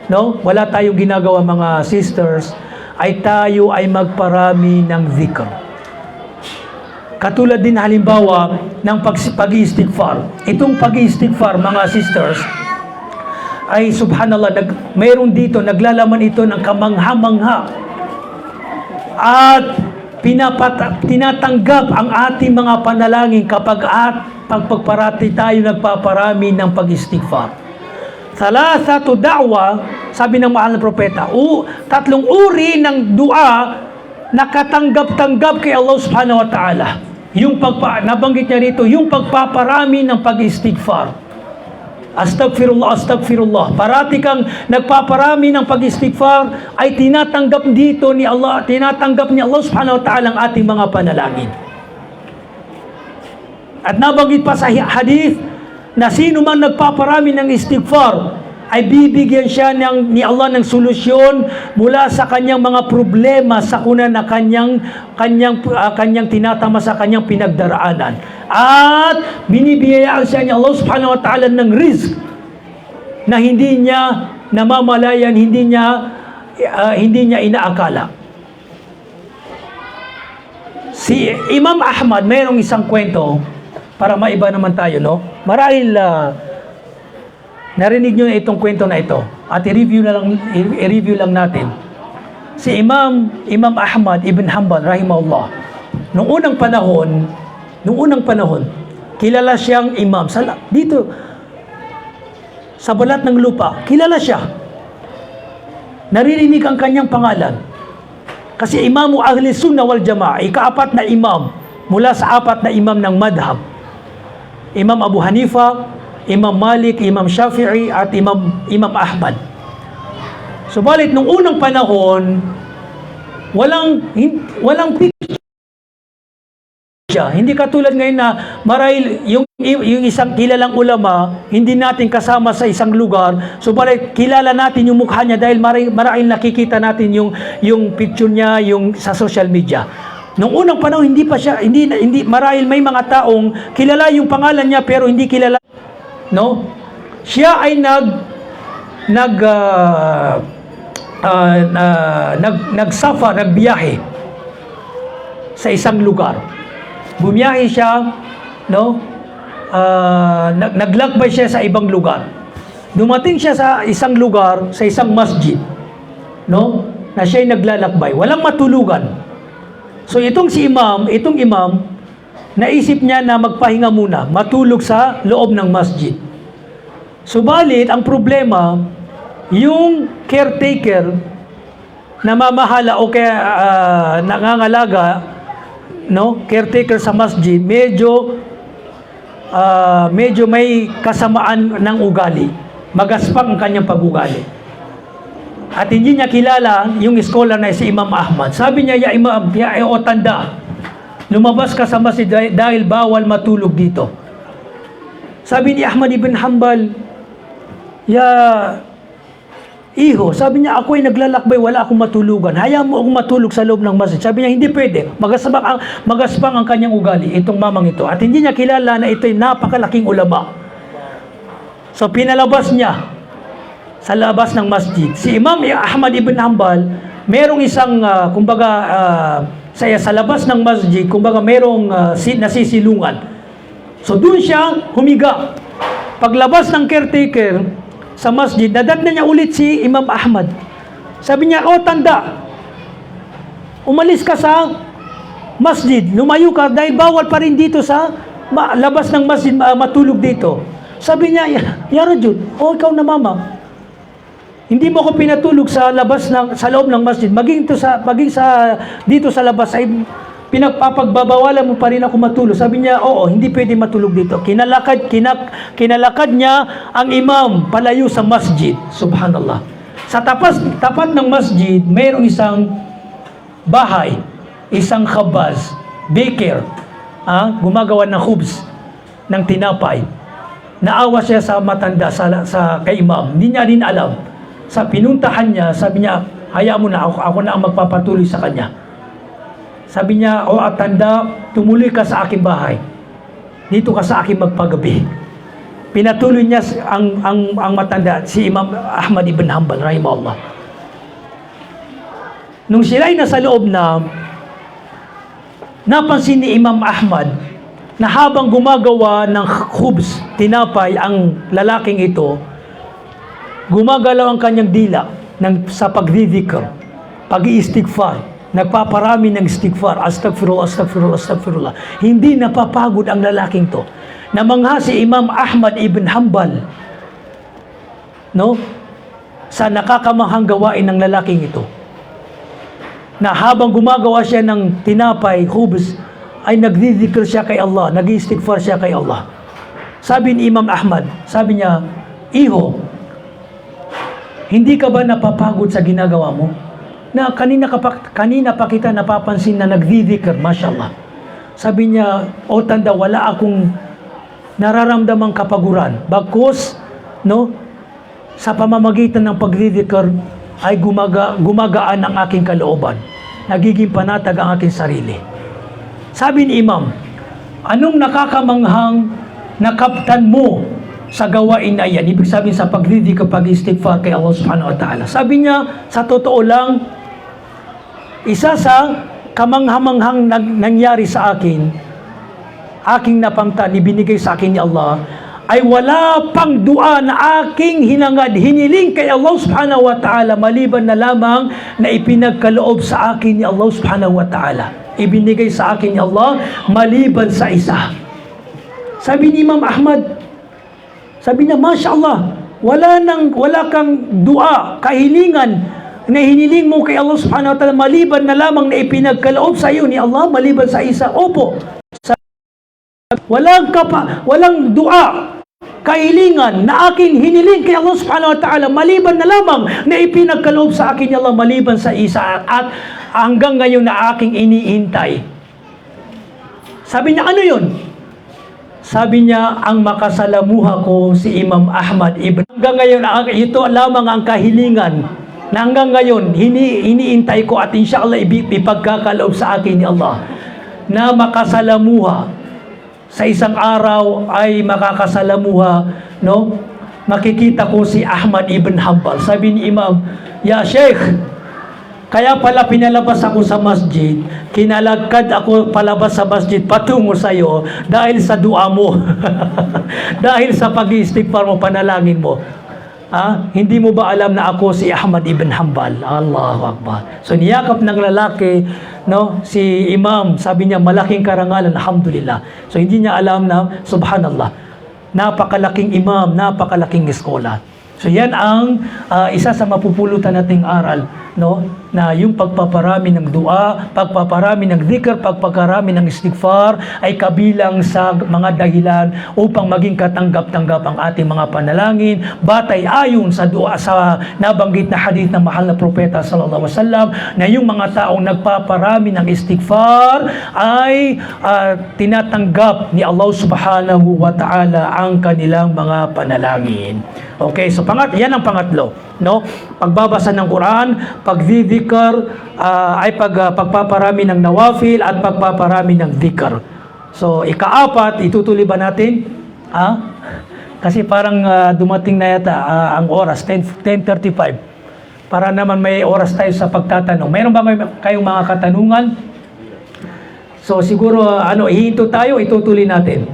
no? Wala tayong ginagawa mga sisters, ay tayo ay magparami ng dhikr. Katulad din halimbawa ng pag-istighfar. Itong pag-istighfar mga sisters, ay subhanallah, mayroon dito, naglalaman ito ng kamangha-mangha. At tinatanggap ang ating mga panalangin kapag pagparati tayo nagpaparami ng pag-istighfar. Thalathatu da'wa, sabi ng mahal na propeta, tatlong uri ng dua na katanggap-tanggap kay Allah subhanahu wa ta'ala. Nabanggit niya rito, yung pagpaparami ng pag-istighfar. Astagfirullah, astagfirullah. Parati kang nagpaparami ng pag-istighfar ay tinatanggap ni Allah subhanahu wa ta'ala ang ating mga panalangin. At nabanggit pa sa hadith na sino man nagpaparami ng istighfar ay bibigyan siya ni Allah ng solusyon mula sa kanyang mga problema sa kuna na kanyang tinatama sa kanyang pinagdaraanan. At binibiyayaan siya ni Allah subhanahu wa ta'ala ng rizq na hindi niya namamalayan, hindi niya inaakala. Si Imam Ahmad, mayroong isang kwento para maiba naman tayo, no? Marahil narinig niyo na itong kwento na ito at i-review lang natin. Si Imam Ahmad ibn Hanbal rahimahullah, noong unang panahon, kilala siyang imam dito sa balat ng lupa. Kilala siya. Naririnig ang kanyang pangalan. Kasi imamu ahli sunnah wal jamaah, ika-4 na imam mula sa 4 na imam ng madhab. Imam Abu Hanifa, Imam Malik, Imam Shafi'i at Imam Ahmad. Subalit nung unang panahon, walang picture siya. Hindi katulad ngayon na marahil yung isang kilalang ulama, hindi natin kasama sa isang lugar, subalit kilala natin yung mukha niya dahil marahil nakikita natin yung picture niya yung sa social media. Nung unang panahon, hindi marahil may mga taong kilala yung pangalan niya pero hindi kilala, no? Siya ay nagbiyahe sa isang lugar. Bumiyahe siya, no? Naglakbay siya sa ibang lugar. Dumating siya sa isang lugar, sa isang masjid, no? Na siya ay naglalakbay. Walang matulugan. So itong imam, naisip niya na magpahinga muna, matulog sa loob ng masjid. Subalit, ang problema, yung caretaker na mamahala o kaya nangangalaga, no, caretaker sa masjid, medyo may kasamaan ng ugali. Magaspang ang kanyang pag-ugali. At hindi niya kilala yung scholar na si Imam Ahmad. Sabi niya, ya Imam, tanda, lumabas ka sa masjid dahil bawal matulog dito. Sabi ni Ahmad ibn Hanbal, Iho, sabi niya, ako ay naglalakbay, wala akong matulugan. Hayaan mo akong matulog sa loob ng masjid. Sabi niya, hindi pwede. Magaspang ang kanyang ugali, itong mamang ito. At hindi niya kilala na ito'y napakalaking ulama. So, pinalabas niya sa labas ng masjid. Si Imam Ahmad ibn Hanbal, merong isang, sa labas ng masjid, merong nasisilungan. So, doon siya humiga. Paglabas ng caretaker sa masjid, nadatnan niya ulit si Imam Ahmad. Sabi niya, tanda, umalis ka sa masjid, lumayo ka dahil bawal pa rin dito sa labas ng masjid matulog dito. Sabi niya, ya Rajul, ikaw na mama, hindi mo ako pinatulog sa loob ng masjid, dito sa labas ay pinagpapagbabawalan mo pa rin ako matulog. Sabi niya, hindi pwede matulog dito. Kinalakad niya ang imam palayo sa masjid. Subhanallah. Sa tapat ng masjid, mayroong isang bahay, isang khabaz, baker, gumagawa ng khubz, ng tinapay. Naawa siya sa matanda, kay imam. Hindi niya rin alam. Sa pinuntahan niya, sabi niya, hayaan mo na, ako na ang magpapatuloy sa kanya. Sabi niya, tanda, tumuloy ka sa aking bahay. Dito ka sa aking magpagabi. Pinatuloy niya ang matanda, si Imam Ahmad ibn Hanbal, rahimahullah. Nung sila'y nasa loob na, napansin ni Imam Ahmad na habang gumagawa ng khubz, tinapay, ang lalaking ito, gumagalaw ang kanyang dila sa pagdidikr, pag-iistighfar. Nagpaparami ng istighfar, astagfirullah, astagfirullah, astagfirullah. Hindi napapagod ang lalaking to. Namangha si Imam Ahmad ibn Hanbal, no, sa nakakamanghang gawain ng lalaking ito. Na habang gumagawa siya ng tinapay, khubz, ay nagdidikr siya kay Allah, nag-istighfar siya kay Allah. Sabi ni Imam Ahmad, sabi niya, Iho, hindi ka ba napapagod sa ginagawa mo? Na kanina pa kita napapansin na nagdidikr, mashallah. Sabi niya, tanda, wala akong nararamdamang kapaguran. Bagkus, no, sa pamamagitan ng pagdidikr ay gumagaan ang aking kalooban. Nagiging panatag ang aking sarili. Sabi ni Imam, anong nakakamanghang nakaptan mo sa gawain na yan, ibig sabihin sa pagdidikir, pag-istighfar kay Allah subhanahu wa ta'ala. Sabi niya, sa totoo lang, isa sa kamanghamanghang nangyari sa akin, aking napamtan, ibinigay sa akin ni Allah, ay wala pang dua na aking hinangad, hiniling kay Allah subhanahu wa ta'ala, maliban na lamang na ipinagkaloob sa akin ni Allah subhanahu wa ta'ala. Ibinigay sa akin ni Allah, maliban sa isa. Sabi ni Imam Ahmad, sabi niya, Masya Allah, wala kang dua, kahilingan, na hiniling mo kay Allah subhanahu wa ta'ala, maliban na lamang na ipinagkaloob sa iyo ni Allah, maliban sa isa. Opo. Walang dua, kahilingan na aking hiniling kay Allah subhanahu wa ta'ala, maliban na lamang na ipinagkaloob sa akin ni Allah, maliban sa isa, at hanggang ngayon na aking iniintay. Sabi niya, ano yun? Sabi niya, ang makasalamuha ko si Imam Ahmad ibn. Hanggang ngayon, ito lamang ang kahilingan na hanggang ngayon, iniintay ko at insyaAllah ipagkakaloob sa akin ni Allah, na makasalamuha. Sa isang araw ay makakasalamuha, no? Makikita ko si Ahmad ibn Hanbal. Sabi ni Imam, Ya Sheikh, kaya pala pinalabas ako sa masjid, kinalagkad ako palabas sa masjid patungo sa iyo dahil sa dua mo. Dahil sa pag-iistighfar mo, panalangin mo. Hindi mo ba alam na ako si Ahmad ibn Hanbal? Allahu Akbar. So niyakap ng lalaki, no, si Imam, sabi niya, malaking karangalan, alhamdulillah. So hindi niya alam na, subhanallah, napakalaking imam, napakalaking eskola. So yan ang isa sa mapupulutan nating aral, no, na yung pagpaparami ng dua, pagpaparami ng dhikr, pagpaparami ng istighfar ay kabilang sa mga dahilan upang maging katanggap-tanggap ang ating mga panalangin, batay ayon sa dua, sa nabanggit na hadith ng mahal na propeta sallallahu alaihi wasallam, na yung mga taong nagpaparami ng istighfar ay tinatanggap ni Allah subhanahu wa ta'ala ang kanilang mga panalangin. Okay, so yan ang pangatlo, no? Pagbabasa ng Quran, pagdidikr, ay pagpaparami ng nawafil at pagpaparami ng dhikr. So, ikaapat, itutuloy ba natin? Kasi parang dumating na yata ang oras, 10:35. Para naman may oras tayo sa pagtatanong. Mayroon ba kayong mga katanungan? So, siguro, ihinto tayo, itutuloy natin.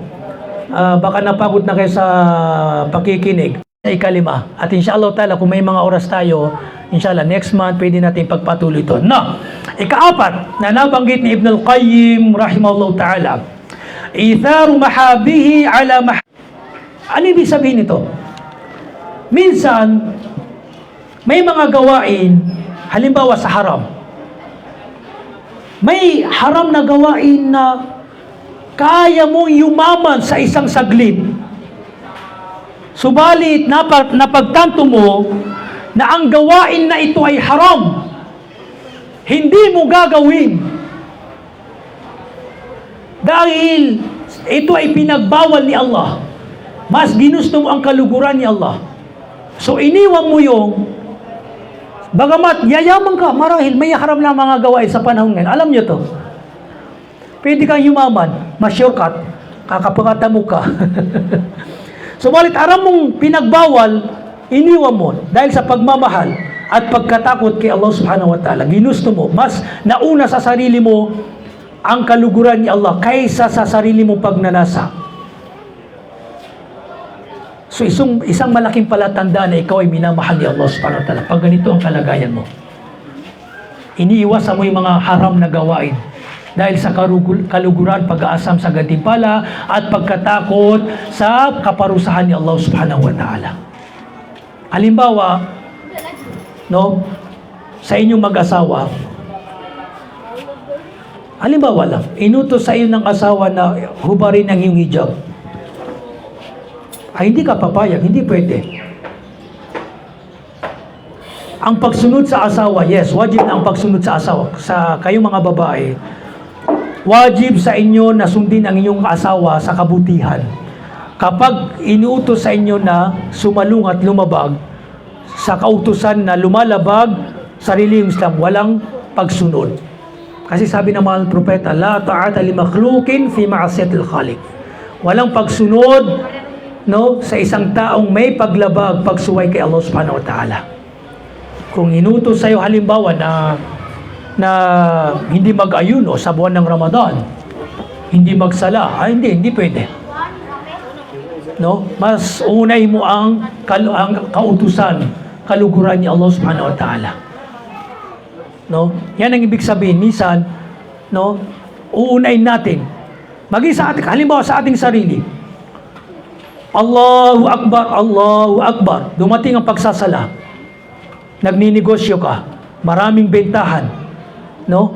Baka napagod na kayo sa pakikinig. Ikalima. At inshallah ta'ala, kung may mga oras tayo, inshallah, next month, pwede natin pagpatuloy ito. No. Ikaapat, na nabanggit ni Ibn al-Qayyim, rahimahullah ta'ala, itharu mahabihi ala Ano ibig sabihin ito? Minsan, may mga gawain, halimbawa sa haram. May haram na gawain na kaya mong yumaman sa isang saglit. Subalit, napagtanto mo na ang gawain na ito ay haram. Hindi mo gagawin. Dahil ito ay pinagbawal ni Allah. Mas ginusto mo ang kaluguran ni Allah. So, iniwan mo yung, bagamat yayaman ka, marahil may haram na mga gawain sa panahon ngayon. Alam nyo to. Pwede kang yumaman, ma-shortcut, kakapangata mo ka. Subalit, aram mong pinagbawal, iniwan mo dahil sa pagmamahal at pagkatakot kay Allah subhanahu wa ta'ala. Ginusto mo, mas nauna sa sarili mo ang kaluguran ni Allah kaysa sa sarili mong pagnanasa. So, isang malaking palatandaan na ikaw ay minamahal ni Allah subhanahu wa ta'ala pag ganito ang kalagayan mo. Iniiwasan mo yung mga haram na gawain dahil sa kaluguran, pag-aasam sa gantimpala at pagkatakot sa kaparusahan ni Allah subhanahu wa ta'ala. Halimbawa, no, sa inyong mag-asawa, halimbawa lang, inutos sa iyo ng asawa na hubarin ang iyong hijab. Ay, hindi ka papayag, hindi pwede. Ang pagsunod sa asawa, yes, wajib na ang pagsunod sa asawa. Sa kayong mga babae, wajib sa inyo na sundin ang inyong asawa sa kabutihan. Kapag inuutos sa inyo na sumalung at lumabag sa kautusan na lumalabag sa relihiyong Islam, walang pagsunod. Kasi sabi ng mga propeta, la ta'ata li makhluqin fi ma'asiyatil khaliq. Walang pagsunod no, sa isang taong may paglabag, pagsuway kay Allah subhanahu wa ta'ala. Kung inutos sa'yo halimbawa na hindi mag-ayuno sa buwan ng Ramadan, hindi magsala, hindi pwede. No? Mas unay mo ang kautusan, kaluguran ni Allah subhanahu wa ta'ala. No? Yan ang ibig sabihin, minsan, no, uunayin natin. Maging sa ating, halimbawa sa ating sarili, Allahu Akbar, Allahu Akbar. Dumating ang pagsasala. Nagninegosyo ka. Maraming bentahan. No?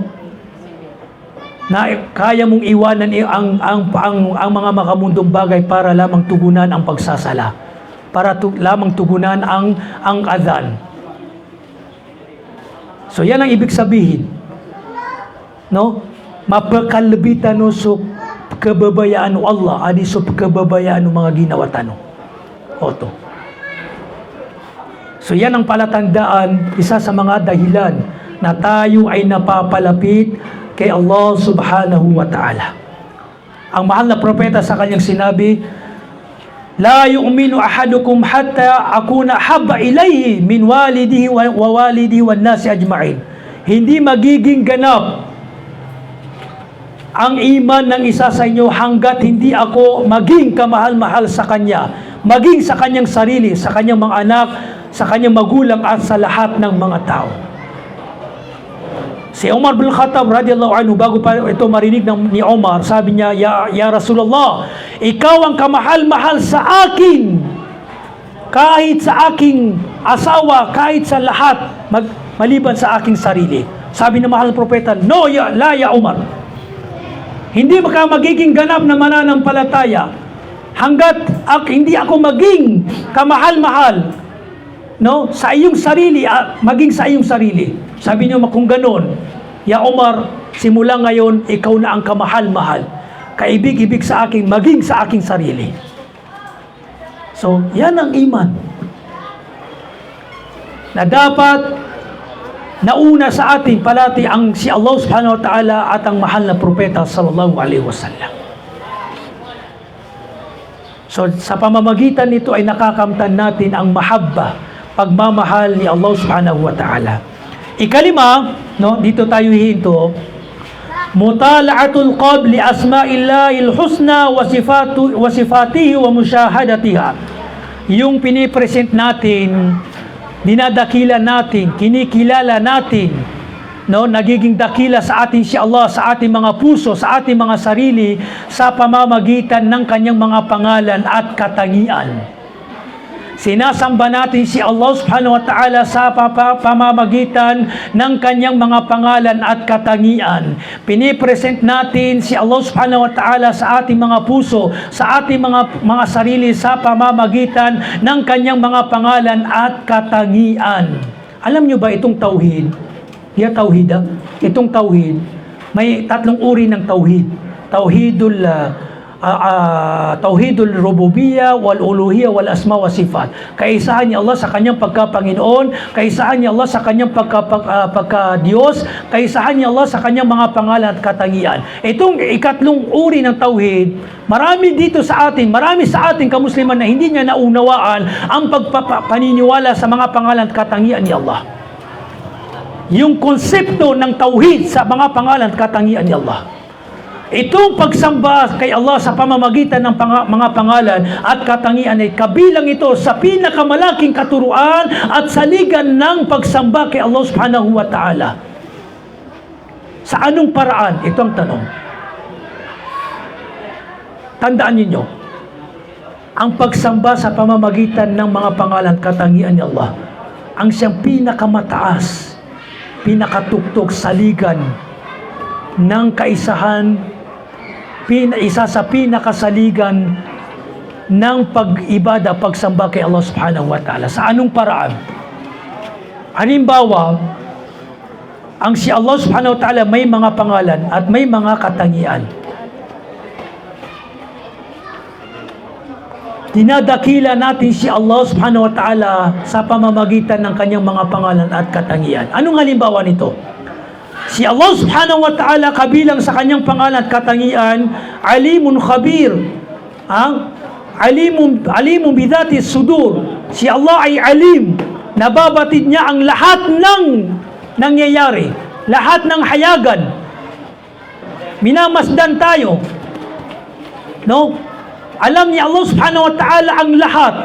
Na kaya mong iwanan ang mga makamundong bagay para lamang tugunan ang pagsasala. Para lamang tugunan ang adhan. So yan ang ibig sabihin. No? Mapakalabitan no so kebabayaan ng Allah, adi so kebabayaan ng mga ginawatan. Oto. So yan ang palatandaan, isa sa mga dahilan na tayo ay napapalapit kay Allah subhanahu wa ta'ala. Ang mahal na propeta sa kanyang sinabi, La yu'minu ahadukum hatta akuna habba ilayhi min walidihi wa walidihi wan nasi ajma'in. Hindi magiging ganap ang iman ng isa sa inyo hanggat hindi ako maging kamahal-mahal sa kanya, maging sa kanyang sarili, sa kanyang mga anak, sa kanyang magulang at sa lahat ng mga tao. Si Umar bin Khattab radiyallahu anhu, bago pa ito marinig ni Umar, sabi niya, Ya Rasulullah, ikaw ang kamahal-mahal sa akin, kahit sa aking asawa, kahit sa lahat, maliban sa aking sarili. Sabi ng mahal na propeta, No, la ya Umar. Hindi ka magiging ganap na mananampalataya hanggat hindi ako maging kamahal-mahal, no, sa iyong sarili, maging sa iyong sarili. Sabi niyo, kung ganon, Ya Umar, simula ngayon, ikaw na ang kamahal-mahal. Kaibig-ibig sa akin, maging sa aking sarili. So, yan ang iman. Na dapat nauna sa atin palati ang si Allah subhanahu wa ta'ala at ang mahal na propeta sallallahu alaihi wasallam. So, sa pamamagitan nito ay nakakamtan natin ang mahabba, pagmamahal ni Allah subhanahu wa ta'ala. Ikalima, no, dito tayo hihinto, mutala'atul qalb li asma'illahil husna wa sifatihi wa musyahadatiha. Yung pinipresent natin, dinadakila natin, kinikilala natin, no, nagiging dakila sa atin si Allah, sa ating mga puso, sa ating mga sarili, sa pamamagitan ng kanyang mga pangalan at katangian. Sinasamba natin si Allah subhanahu wa ta'ala sa pamamagitan ng kanyang mga pangalan at katangian. Pinipresent natin si Allah subhanahu wa ta'ala sa ating mga puso, sa ating mga sarili sa pamamagitan ng kanyang mga pangalan at katangian. Alam nyo ba itong tauhid? Itong tauhid, may tatlong uri ng tauhid. Tauhidul rububiyya wal uluhiyya wal asma wa sifat. Kaisahan ni Allah sa kanyang pagka-Panginoon, kaisahan ni Allah sa kanyang pagka-Diyos, kaisahan ni Allah sa kanyang mga pangalan at katangian. Itong ikatlong uri ng tauhid, marami sa ating kamusliman na hindi niya naunawaan ang pagpapaniniwala sa mga pangalan at katangian ni Allah. Yung konsepto ng tauhid sa mga pangalan at katangian ni Allah. Itong pagsamba kay Allah sa pamamagitan ng mga pangalan at katangian ay kabilang ito sa pinakamalaking katuruan at saligan ng pagsamba kay Allah subhanahu wa ta'ala. Sa anong paraan? Ito ang tanong. Tandaan ninyo, ang pagsamba sa pamamagitan ng mga pangalan at katangian ni Allah, ang siyang pinakamataas, pinakatuktok saligan ng kaisahan, isa sa pinakasaligan ng pag-ibada, pagsamba kay Allah subhanahu wa ta'ala. Sa anong paraan? Halimbawa, ang si Allah subhanahu wa ta'ala may mga pangalan at may mga katangian. Dinadakila natin si Allah subhanahu wa ta'ala sa pamamagitan ng kanyang mga pangalan at katangian. Anong halimbawa nito? Si Allah subhanahu wa ta'ala kabilang sa kanyang pangalan at katangian, alimun khabir. alimun bidhati sudur. Si Allah ay alim. Nababatid niya ang lahat ng nangyayari, lahat ng hayagan. Minamasdan tayo. No? Alam ni Allah subhanahu wa ta'ala ang lahat.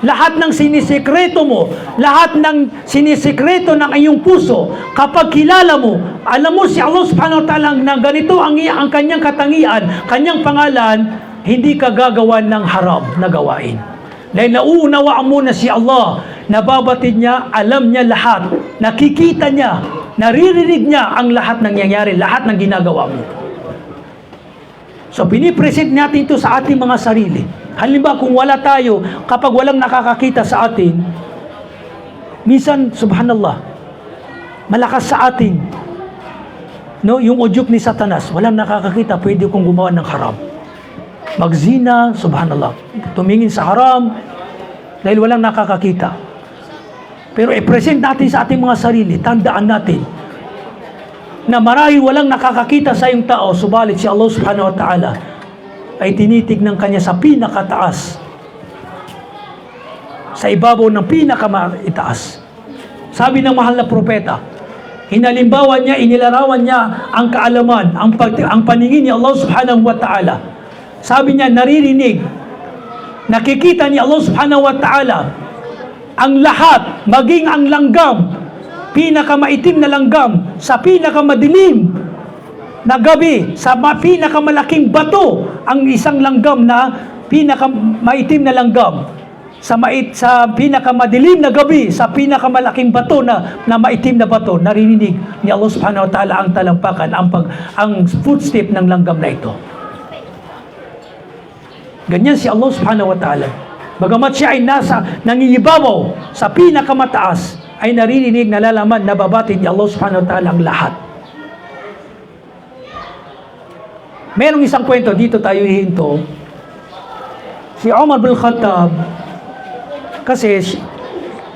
Lahat ng sinisekreto mo, lahat ng sinisekreto ng iyong puso, kapag kilala mo, alam mo si Allah subhanahu wa ta'ala na ganito ang kanyang katangian, kanyang pangalan, hindi ka gagawa ng haram na gawain. Dahil nauunawaan mo na si Allah, nababatid niya, alam niya lahat, nakikita niya, naririnig niya ang lahat ng nangyayari, lahat ng ginagawa mo. So, pinipresent natin ito sa ating mga sarili. Halimbawa, kung wala tayo, kapag walang nakakakita sa atin, minsan, subhanallah, malakas sa atin, no, yung udyok ni Satanas, walang nakakakita, pwede kong gumawa ng haram. Magzina, subhanallah, tumingin sa haram, dahil walang nakakakita. Pero i-present natin sa ating mga sarili, tandaan natin, na marahil walang nakakakita sa iyong tao, subalit si Allah subhanahu wa ta'ala ay tinitignan kanya sa pinakataas, sa ibabaw ng pinakamaitaas. Sabi ng mahal na propeta, hinalimbawan niya, inilarawan niya ang kaalaman, ang paningin ni Allah subhanahu wa ta'ala. Sabi niya, naririnig, nakikita ni Allah subhanahu wa ta'ala ang lahat, maging ang langgam, pinakamaitim na langgam, sa pinakamadilim na gabi, sa pinakamalaking bato, ang isang langgam na pinakamaitim na langgam, sa pinakamadilim na gabi, sa pinakamalaking bato na maitim na bato, naririnig ni Allah subhanahu wa ta'ala ang talampakan, ang footstep ng langgam na ito. Ganyan si Allah subhanahu wa ta'ala. Bagamat siya ay nangingibabaw sa pinakamataas, ay naririnig, nalalaman, nababatid ni Allah subhanahu wa ta'ala ang lahat. Merong isang kwento, dito tayo hihinto. Si Umar bin Khattab, kasi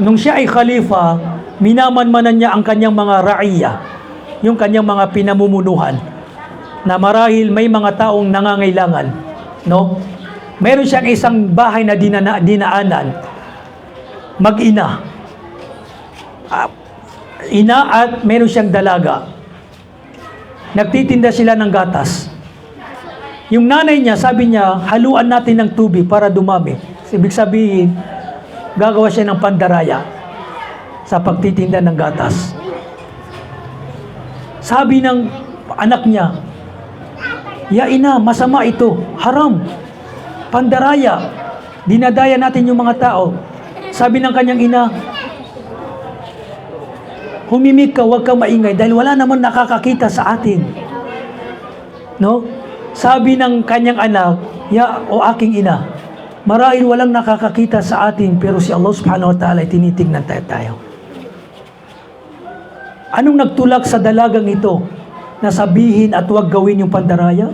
nung siya ay khalifa, minamanmanan niya ang kanyang mga raiya, yung kanyang mga pinamumunuhan, na marahil may mga taong nangangailangan. No? Meron siyang isang bahay na dinaanan, mag-ina. Ina at meron siyang dalaga. Nagtitinda sila ng gatas. Yung nanay niya, sabi niya, haluan natin ng tubig para dumami. Ibig sabihin, gagawa siya ng pandaraya sa pagtitinda ng gatas. Sabi ng anak niya, ya ina, masama ito, haram, pandaraya, dinadaya natin yung mga tao. Sabi ng kanyang ina, humimik ka, huwag kang maingay dahil wala naman nakakakita sa atin. No? Sabi ng kanyang anak, ya o aking ina, marahil walang nakakakita sa atin, pero si Allah subhanahu wa ta'ala ay tinitignan tayo. Anong nagtulak sa dalagang ito na sabihin at huwag gawin yung pandaraya?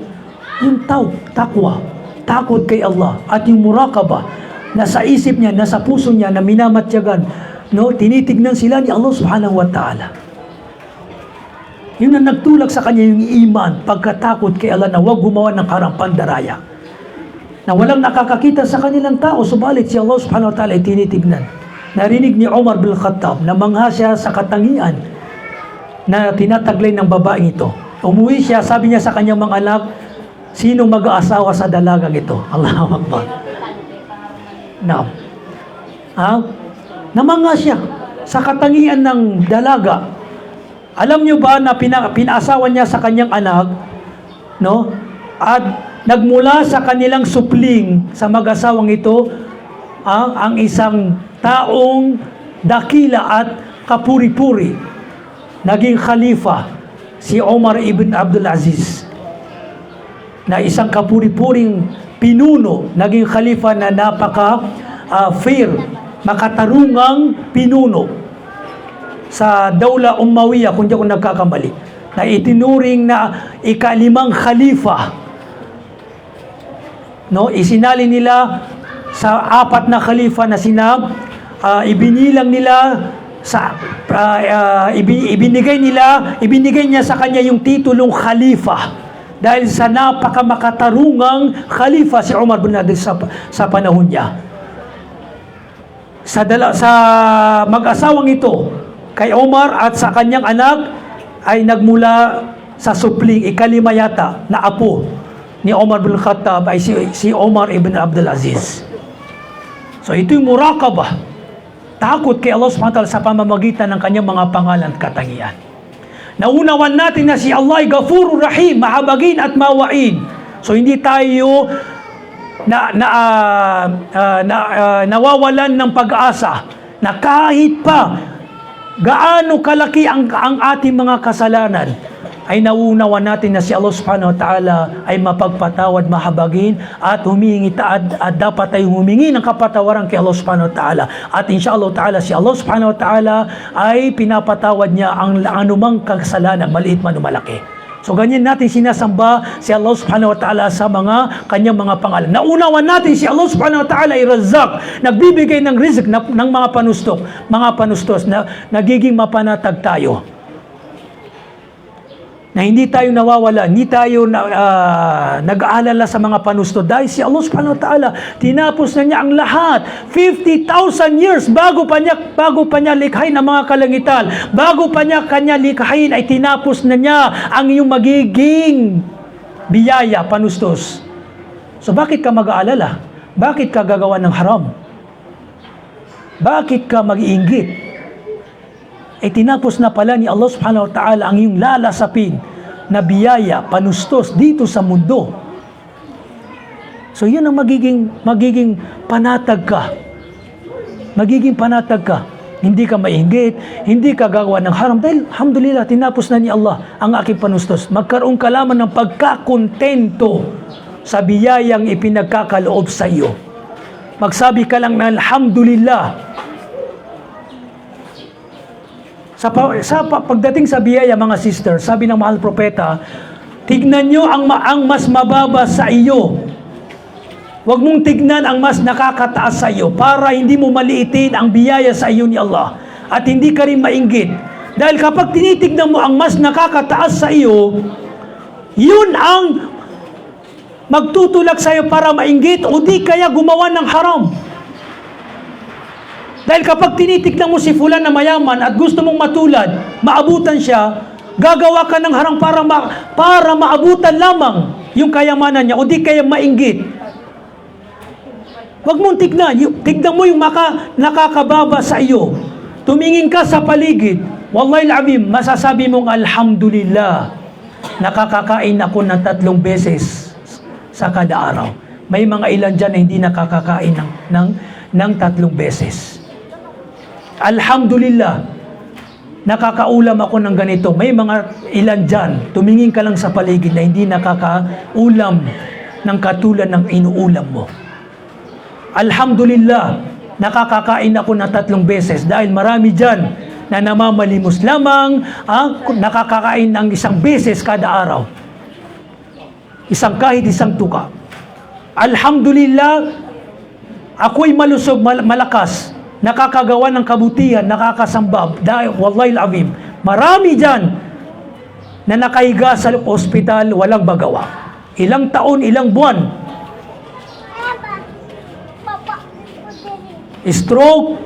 Yung takwa, takot kay Allah, at yung murakaba na sa isip niya, na sa puso niya, na minamatyagan, no, tinitignan sila ni Allah subhanahu wa ta'ala. Yun ang nagtulak sa kanya, yung iman, pagkatakot kay Allah na huwag gumawa ng haram, pandaraya. Na walang nakakakita sa kanilang tao, subalit si Allah subhanahu wa ta'ala ay tinitignan. Narinig ni Umar bin Khattab na mangha siya sa katangian na tinataglay ng babaeng ito. Umuwi siya, sabi niya sa kanyang mga anak, sino mag-aasawa sa dalagang ito? Allahu Akbar. Namangha siya sa katangian ng dalaga. Alam niyo ba na pinaasawa niya sa kanyang anak, no? At nagmula sa kanilang supling sa mag-asawang ito, ang isang taong dakila at kapuri-puri. Naging khalifa si Umar ibn Abdul Aziz, na isang kapuri-puring pinuno, naging khalifa na fair, makatarungang pinuno sa Dawla Umayyah, kung di ako nagkakamali, na itinuring na ika-5 khalifa. No, isinali nila sa 4 na khalifa na ibinilang nila sa ibinigay niya sa kanya yung titulong khalifa. dahil sa napakamakatarungang khalifa si Umar bin Abdul Aziz sa panahon niya. Sa mag-asawang ito, kay Umar at sa kanyang anak, ay nagmula sa supling, ikalima yata, na apo ni Umar bin Khattab ay si Umar ibn Abdul Aziz. So ito'y murakabah, takot kay Allah subhanahu wa ta'ala sa pamamagitan ng kanyang mga pangalan at katangian. Naunawan natin na si Allah ay Ghafurur Rahim, mahabagin at mawain. So hindi tayo nawawalan ng pag-asa na kahit pa gaano kalaki ang ating mga kasalanan, ay nauunawan natin na si Allah subhanahu wa ta'ala ay mapagpatawad, mahabagin at humingi at dapat ay humingi ng kapatawaran kay Allah subhanahu wa ta'ala. At insyaAllah ta'ala si Allah subhanahu wa ta'ala ay pinapatawad niya ang anumang kasalanan, maliit man o malaki. So ganyan natin sinasamba si Allah subhanahu wa ta'ala sa mga kanyang mga pangalan. Naunawan natin si Allah subhanahu wa ta'ala ay Razzaq, nagbibigay ng rizq ng mga panustos na nagiging mapanatag tayo. Na hindi tayo nawawala, hindi tayo nag-aalala sa mga panusto dahil si Allah subhanahu wa ta'ala tinapos na niya ang lahat. 50,000 years bago pa niya likhain ang mga kalangitan, bago pa niya kanya likhain ay tinapos na niya ang iyong magiging biyaya, panustos. So bakit ka mag-aalala? Bakit ka gagawa ng haram? Bakit ka mag-iinggit? Ay tinapos na pala ni Allah subhanahu wa ta'ala ang iyong lalasapin na biyaya, panustos dito sa mundo. So yun ang magiging panatag ka. Magiging panatag ka. Hindi ka mainggit, hindi ka gagawa ng haram dahil alhamdulillah tinapos na ni Allah ang aking panustos. Magkaroon ka lamang ng pagkakontento sa biyayang ipinagkakaloob sa iyo. Magsabi ka lang na alhamdulillah. Pagdating sa biyaya, mga sister, sabi ng mahal propeta, tignan nyo ang mas mababa sa iyo. Huwag mong tignan ang mas nakakataas sa iyo para hindi mo maliitin ang biyaya sa iyo ni Allah at hindi ka rin mainggit. Dahil kapag tinitignan mo ang mas nakakataas sa iyo, yun ang magtutulak sa iyo para mainggit o di kaya gumawa ng haram. Dahil kapag tinitignan mo si fulan na mayaman at gusto mong matulad, maabutan siya, gagawa ka ng harang para maabutan lamang yung kayamanan niya o di kaya mainggit. Huwag mong tignan mo yung nakakababa sa iyo. Tumingin ka sa paligid. Wallahi al-azim, masasabi mong alhamdulillah. Nakakakain ako ng 3 beses sa kada araw. May mga ilan dyan na hindi nakakakain ng 3 beses. Alhamdulillah, nakakaulam ako ng ganito. May mga ilan dyan, tumingin ka lang sa paligid na hindi nakakaulam ng katulad ng inuulam mo. Alhamdulillah, nakakakain ako ng 3 beses dahil marami dyan na namamalimos lamang nakakakain ng 1 beses kada araw. Kahit isang tuka. Alhamdulillah, ako'y malusog, malakas. Nakakagawa ng kabutihan, nakakasambab. Dahil, wallahi al-azim, marami dyan na nakahiga sa ospital, walang bagawa. Ilang taon, ilang buwan. Stroke,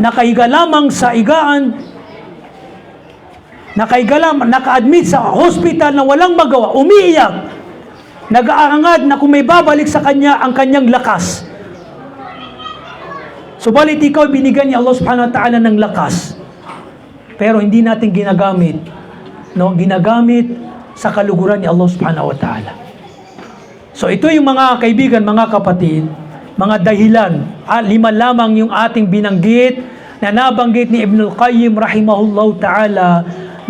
nakahiga lamang sa igaan, naka-admit sa hospital na walang magawa, umiiyak, nag-aangad na kung may babalik sa kanya ang kanyang lakas. Subalit ikaw binigyan ni Allah subhanahu wa ta'ala ng lakas. Pero hindi natin ginagamit. Ginagamit sa kaluguran ni Allah subhanahu wa ta'ala. So ito yung mga kaibigan, mga kapatid, mga dahilan. 5 lamang yung ating binanggit na nabanggit ni Ibn al-Qayyim rahimahullahu ta'ala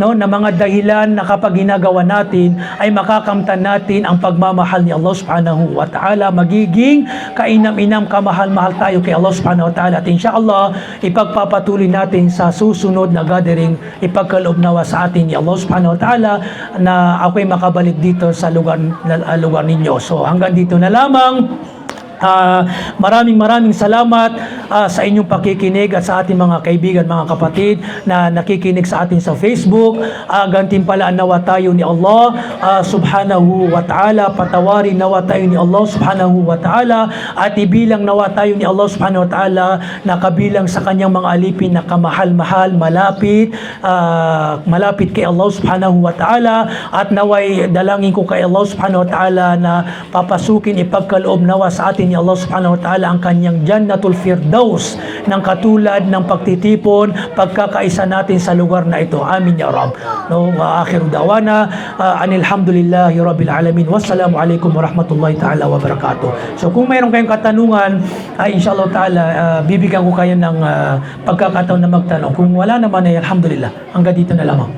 na mga dahilan na kapag ginagawa natin ay makakamtan natin ang pagmamahal ni Allah subhanahu wa ta'ala. Magiging kainam-inam, kamahal-mahal tayo kay Allah subhanahu wa ta'ala. At insyaAllah, ipagpapatuloy natin sa susunod na gathering, ipagkaloob nawa sa atin ni Allah subhanahu wa ta'ala na ako'y makabalik dito sa lugar ninyo. So hanggang dito na lamang. Maraming salamat sa inyong pakikinig at sa ating mga kaibigan, mga kapatid na nakikinig sa atin sa Facebook. Gantimpalaan nawa tayo ni Allah subhanahu wa ta'ala. Patawarin nawa tayo ni Allah subhanahu wa ta'ala at ibilang nawa tayo ni Allah subhanahu wa ta'ala na kabilang sa kanyang mga alipin na kamahal-mahal, malapit kay Allah subhanahu wa ta'ala, at naway dalangin ko kay Allah subhanahu wa ta'ala na papasukin, ipagkaloob nawa sa atin ni Allah subhanahu wa ta'ala ang kanyang Jannatul Firdaus ng katulad ng pagtitipon, pagkakaisa natin sa lugar na ito. Amin ya Rab. No, akhiru dawana anilhamdulillahi rabbil alamin. Wassalamu alaikum warahmatullahi ta'ala wabarakatuh. So kung mayroon kayong katanungan, inshallah ta'ala bibigyan ko kayo ng pagkakataon na magtanong. Kung wala naman ay alhamdulillah. Hanggang dito na lamang.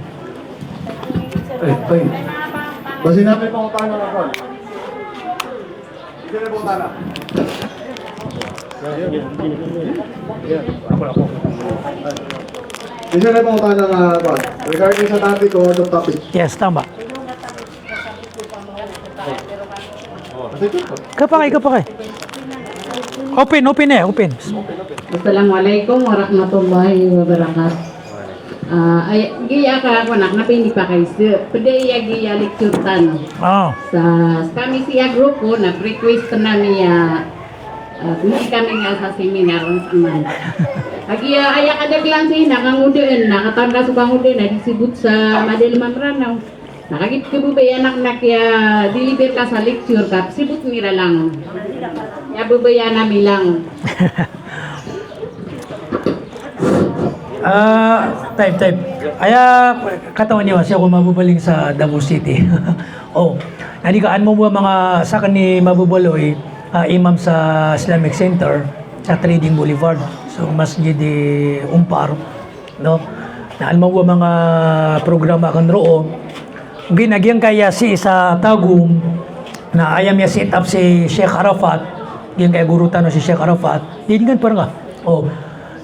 Basin natin pang utana na po. Hindi na po utana. Hindi na pang utana na po. Regarding sa topic o out of topic. Yes, tama. Kapakay. Open. Assalamualaikum warahmatullahi wabarakatuh. Giya ka ako nak napindi pa kay sir. Pwede giya lecture tan. Sa kami siya grupo na request na niya hindi kami nga sa seminar man. Agiya ayak adaglan si nakangudeen nakatan ka sa kangudeen na disibut sa Madel Mamranaw. Nakagit ko ba anak ya deliver ka sa lecture ka sibut mira lang. Ya bubaya nami lang. Type. Katawan niyo siya kung mabubaling sa Davao City. Nadikaan mo mga sa ni Mabubaloy, imam sa Islamic Center sa Trading Boulevard. So Masjid Umpar, no? Naan mo mga programa kan roo. Ginagyan kaya si sa Tagum na ayam niya set up si Sheikh Arafat. Yan kaya guru tano si Sheikh Arafat. Didingan pa nga.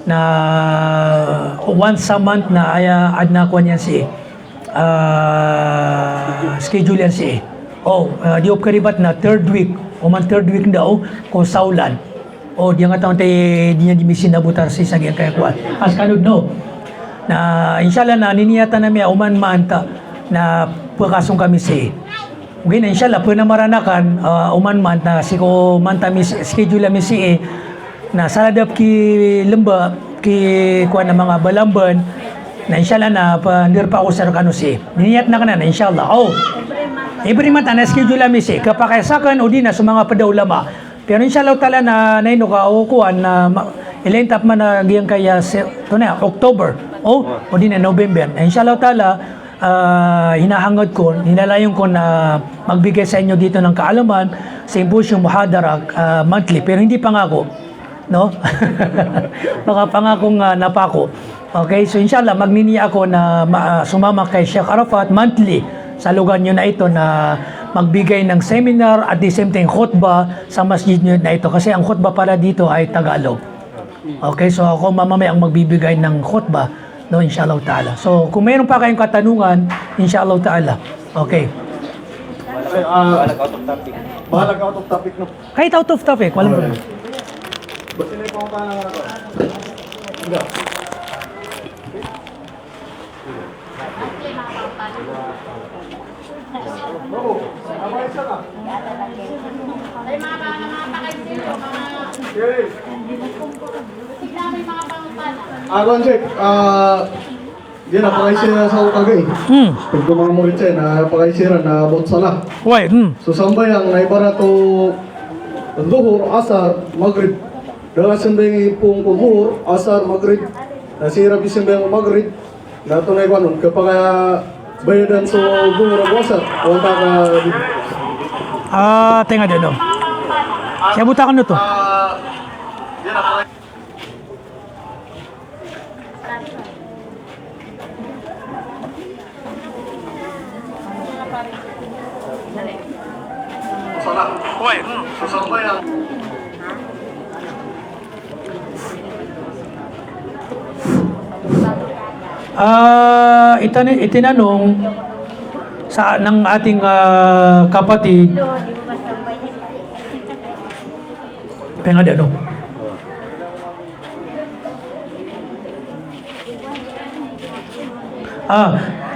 Na once a month na ad na ko niya si schedule yan si di karibat na third week daw kung saulan di nga taon tayo di niya dimisin na butar si sagyan kaya kuan as kanod no na inshallah na niniyata na miya uman-manta na pagkasong kami si okay na inshallah po na maranakan uman-mant na si ko manta mi schedule mi si na saladap ki lemba ki kuan na mga balamban na inshallah na pandir pa ako sa kanusi niyat na kana inshallah every month na schedule mi si kapakaisakan o di na sa mga padaulama pero inshallah tala na naino ka o kuan na ilentap man na giyang kaya to na October o di na November inshallah tala hinahangad ko hinalayon ko na magbigay sa inyo dito ng kaalaman sa Symposium Muhadara monthly pero hindi pa nga ako no? Baka pangakong napako. Okay, so inshallah magniniya ako na sumama kay Sheikh Arafat monthly sa lugar nyo na ito na magbigay ng seminar at the same time khutbah sa masjid nyo na ito kasi ang khutbah para dito ay Tagalog. Okay, so ako mamamaya ang magbibigay ng khutbah no, inshallah ta'ala. So kung mayroon pa kayong katanungan, inshallah ta'ala. Okay. Bahalag out of topic no. Kahit out of topic, walang problema. Basin na pang utana na po. Agon check. Diyan napakaisira sa ukagay. Pag mga murid siya, napakaisira na abot sala. Why? So sambay ang naibara to Zuhur, Asar, Maghrib. Dala sambay pong Zuhur, Asar, Maghrib. Nasira bisambay ang Maghrib. Natunay ko nun. Kapag bayadan sa Zuhur o Asar, wala ka Tenga din, no? Siya buta ka to. Itinanong sa ng ating kapatid Pengen ada, no?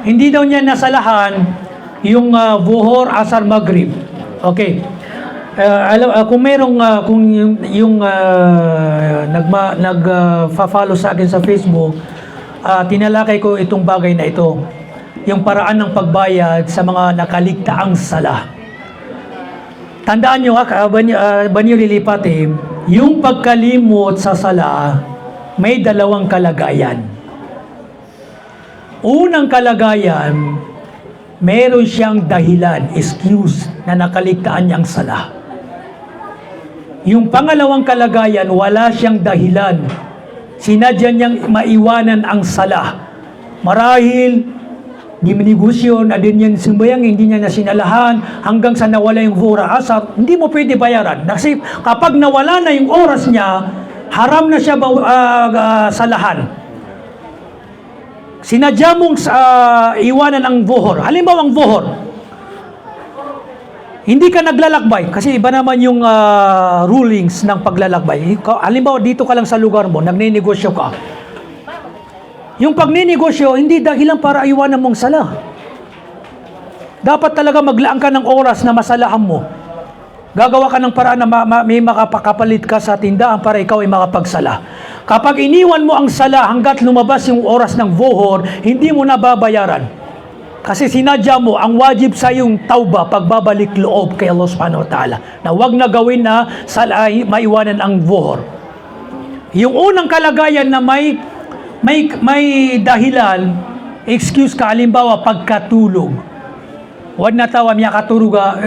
Hindi daw niya nasalahan yung Vuhor, Asar, Maghrib. Okay. Kung merong kung yung nag-follow sa akin sa Facebook, tinalakay ko itong bagay na ito. Yung paraan ng pagbayad sa mga nakaligtaang sala. Tandaan nyo, Banyo Lilipatim, yung pagkalimot sa sala, may dalawang kalagayan. Unang kalagayan, meron siyang dahilan, excuse, na nakaligtaan niyang sala. Yung pangalawang kalagayan, wala siyang dahilan. Sinadya niyang maiwanan ang sala. Marahil, giminegosyo na din yan simbayang, hindi niya nasinalahan, hanggang sa nawala yung Vuhor Asar, hindi mo pwede bayaran. Kasi kapag nawala na yung oras niya, haram na siya salahan. Sinadya mong iwanan ang Vuhor. Halimbawa ang Vuhor, hindi ka naglalakbay kasi iba naman yung rulings ng paglalakbay. Halimbawa dito ka lang sa lugar mo, nagninegosyo ka. Yung pagninegosyo, hindi dahilan para iwanan mong sala. Dapat talaga maglaan ka ng oras na masalahan mo. Gagawa ka ng paraan na may makapakapalit ka sa tindahan para ikaw ay makapagsala. Kapag iniwan mo ang sala hanggat lumabas yung oras ng Vuhor, hindi mo na babayaran. Kasi sinadya mo, ang wajib sa yung tauba, pagbabalik loob kay Allah subhanahu wa ta'ala, na huwag na gawin na maiwanan ang Vuhor. Yung unang kalagayan na may dahilan, excuse ka, halimbawa pagkatulog. Huwag na tawa niya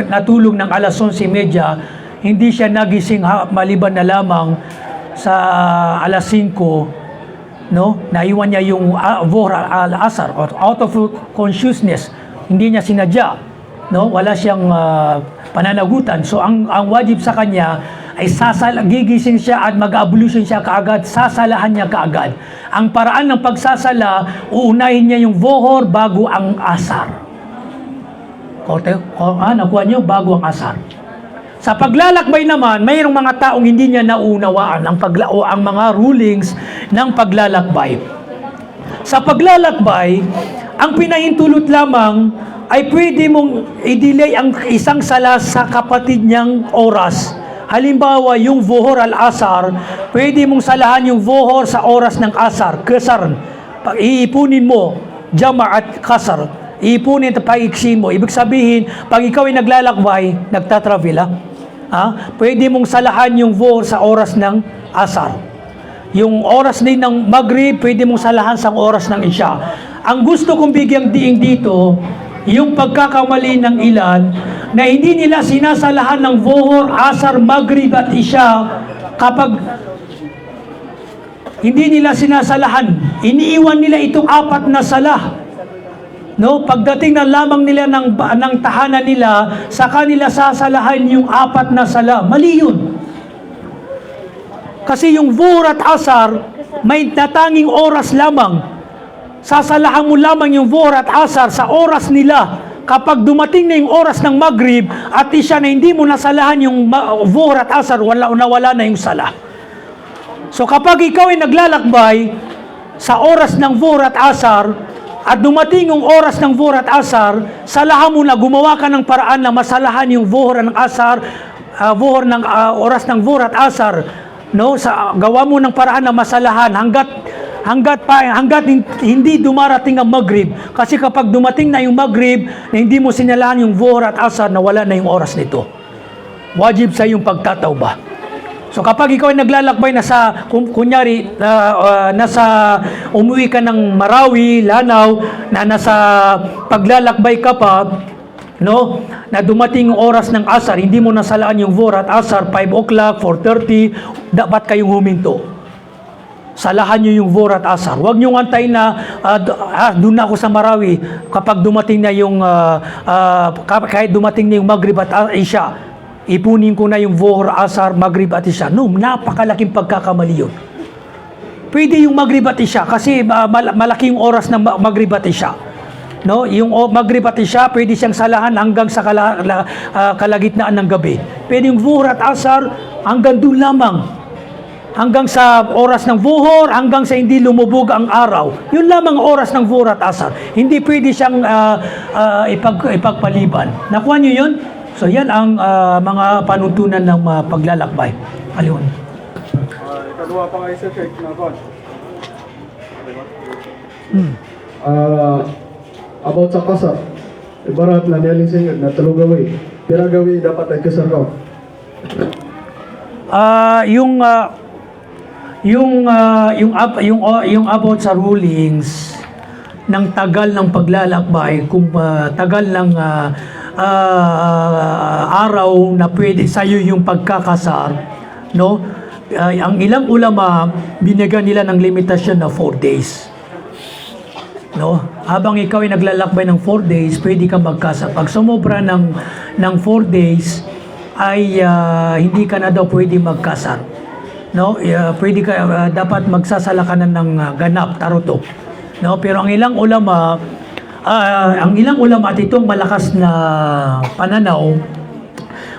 natulog ng alas 11:30, hindi siya nagising maliban na lamang sa alas 5, no? Naiwan niya yung Vuhor al-Asar, out of consciousness, hindi niya sinadya, no? Wala siyang pananagutan. So ang wajib sa kanya ay gigising siya at mag-ablution siya kaagad, sasalahan niya kaagad. Ang paraan ng pagsasala, uunahin niya yung Vuhor bago ang Asar. Nakuha niyo bago ang Asar. Sa paglalakbay naman, mayroong mga taong hindi niya naunawaan ang mga rulings ng paglalakbay. Sa paglalakbay, ang pinahintulot lamang ay pwede mong i-delay ang isang sala sa kapatid niyang oras. Halimbawa, yung Vuhor al-Asar, pwede mong salahan yung Vuhor sa oras ng Asar, Qasr. Pag iipunin mo, Jama' at Qasr, iipunin at paiksin mo. Ibig sabihin, pag ikaw ay naglalakbay, nagtatravel, pwede mong salahan yung Vuhor sa oras ng Asar. Yung oras din ng Maghrib, pwede mong salahan sa oras ng Isya. Ang gusto kong bigyang diing dito, yung pagkakamali ng ilan, na hindi nila sinasalahan ng Vuhor, Asar, Maghrib at Isya kapag hindi nila sinasalahan. Iniiwan nila itong 4 na sala. No, pagdating na lamang nila ng tahanan nila, sa kanila sasalahan yung 4 na sala. Mali yun. Kasi yung Vuhor at Asar, may natanging oras lamang. Sasalahan mo lamang yung Vuhor at Asar sa oras nila. Kapag dumating na yung oras ng Maghrib at Isya na hindi mo nasalahan yung Vuhor at Asar, wala na yung sala. So kapag ikaw ay naglalakbay sa oras ng Vuhor at Asar, at dumating yung oras ng Vuhor at Asar, salahan mo na, gumawa ka ng paraan na masalahan yung Vuhor ng Asar, oras ng Vuhor at Asar, no? Gawa mo ng paraan na masalahan hanggat hindi dumarating ang Maghrib. Kasi kapag dumating na yung Maghrib, na hindi mo sinalahan yung Vuhor at Asar, na wala na yung oras nito. Wajib sa yung pagtatawba. So kapag ikaw ay naglalakbay na kunyari, umuwi ka ng Marawi, Lanao, na nasa paglalakbay ka pa, no, na dumating yung oras ng Asar, hindi mo nasalaan yung Vuhor at Asar, 5 o'clock, 4:30, dapat kayong huminto. Salahan nyo yung Vuhor at Asar. Huwag nyo antayin na, doon na ako sa Marawi, kapag dumating na yung, kahit dumating na yung Maghrib at Isya, ipunin ko na yung Vuhor, Asar, Maghrib at Isya. No, napakalaking pagkakamali yun. Pwede yung Maghrib at Isya kasi malaki yung oras ng Maghrib at Isya. No, yung Maghrib at Isya, pwede siyang salahan hanggang sa kalagitnaan ng gabi. Pwede yung Zuhur at Asar hanggang doon lamang. Hanggang sa oras ng Zuhur, hanggang sa hindi lumubog ang araw. Yun lamang ang oras ng Zuhur at Asar. Hindi pwede siyang ipagpaliban. Nakuha niyo yun? So yan ang mga panuntunan ng paglalakbay. Aliwan. Kadua pa kayo sa check na kon. About sa kasar, ibarat na niyaling singid na talo gawi. Pira gawi dapat ay kasar ka. Yung about sa rulings ng tagal ng paglalakbay, kung tagal ng araw na pwede sa'yo yung pagkakasar, no? Ang ilang ulama, binigyan nila ng limitasyon na 4 days. No? Habang ikaw ay naglalakbay ng 4 days, pwede ka magkasar. Pag sumobra ng 4 days, ay hindi ka na daw pwede magkasar. No? Pwede ka, dapat magsasala ka na ng ganap, taruto. No? Pero ang ilang ulama at itong malakas na pananaw,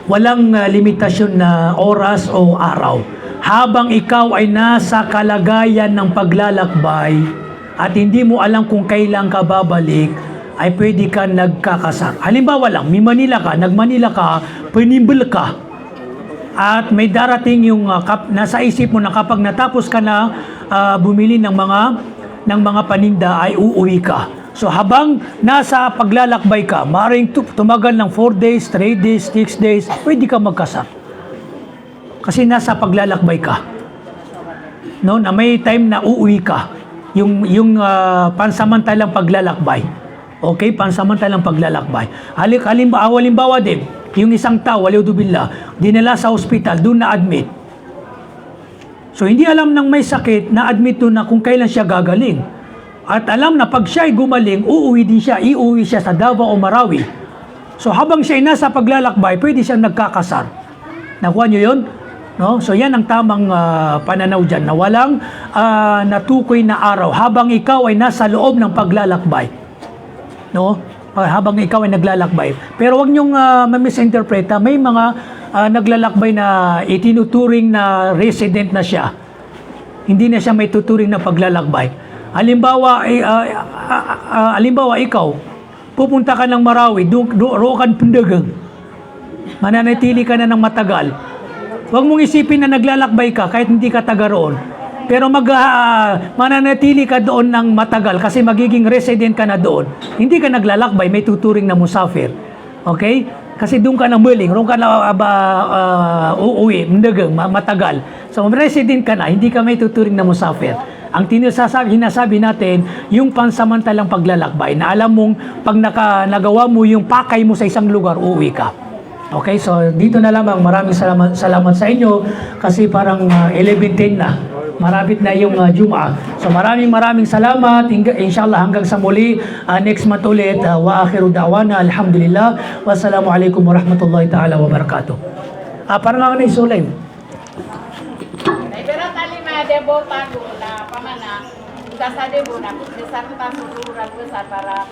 walang limitasyon na oras o araw. Habang ikaw ay nasa kalagayan ng paglalakbay at hindi mo alam kung kailan ka babalik, ay pwede ka nagkakasar. Halimbawa lang, nagmanila ka, panimbal ka, at may darating yung nasa isip mo na kapag natapos ka na bumili ng mga paninda, ay uuwi ka. So habang nasa paglalakbay ka, maaaring tumagal ng 4 days, 3 days, 6 days, pwede ka magkasar. Kasi nasa paglalakbay ka. No, na may time na uuwi ka. Yung pansamantalang paglalakbay. Okay, pansamantalang paglalakbay. Halimbawa din, yung isang tao, waliudubillah, dinala sa ospital, doon na-admit. So hindi alam ng may sakit, na-admit doon na kung kailan siya gagaling. At alam na pag siya ay gumaling, iuwi siya sa Davao o Marawi. So habang siya ay nasa paglalakbay, pwede siyang nagkakasar. Nakuha niyo yun? No? So yan ang tamang pananaw dyan, na walang natukoy na araw habang ikaw ay nasa loob ng paglalakbay. No? Habang ikaw ay naglalakbay. Pero wag niyong ma-misinterpreta, may mga naglalakbay na itinuturing na resident na siya. Hindi na siya may tuturing na paglalakbay. Halimbawa ikaw, pupunta ka ng Marawi, rokan pundagang. Mananatili ka na ng matagal. Huwag mong isipin na naglalakbay ka kahit hindi ka taga roon. Pero mananatili ka doon ng matagal kasi magiging resident ka na doon. Hindi ka naglalakbay, may tuturing na musafir. Okay? Kasi doon ka na muling, roon ka na uuwi, matagal. So resident ka na, hindi ka may tuturing na musafir. Ang hinasabi natin, yung pansamantalang paglalakbay na alam mong pag nagawa mo yung pakay mo sa isang lugar, uuwi ka. Okay, so dito na lamang. Maraming salamat sa inyo kasi parang 11:10 na. Marapit na yung Jum'ah. So maraming salamat. Inshallah hanggang sa muli. Next month ulit. Wa akhiru da'wana. Alhamdulillah. Wassalamualaikum warahmatullahi ta'ala wabarakatuh. Parang nga na isulim. Pero talima debo pago na pamana. Sa debo na. Sa sururan besar para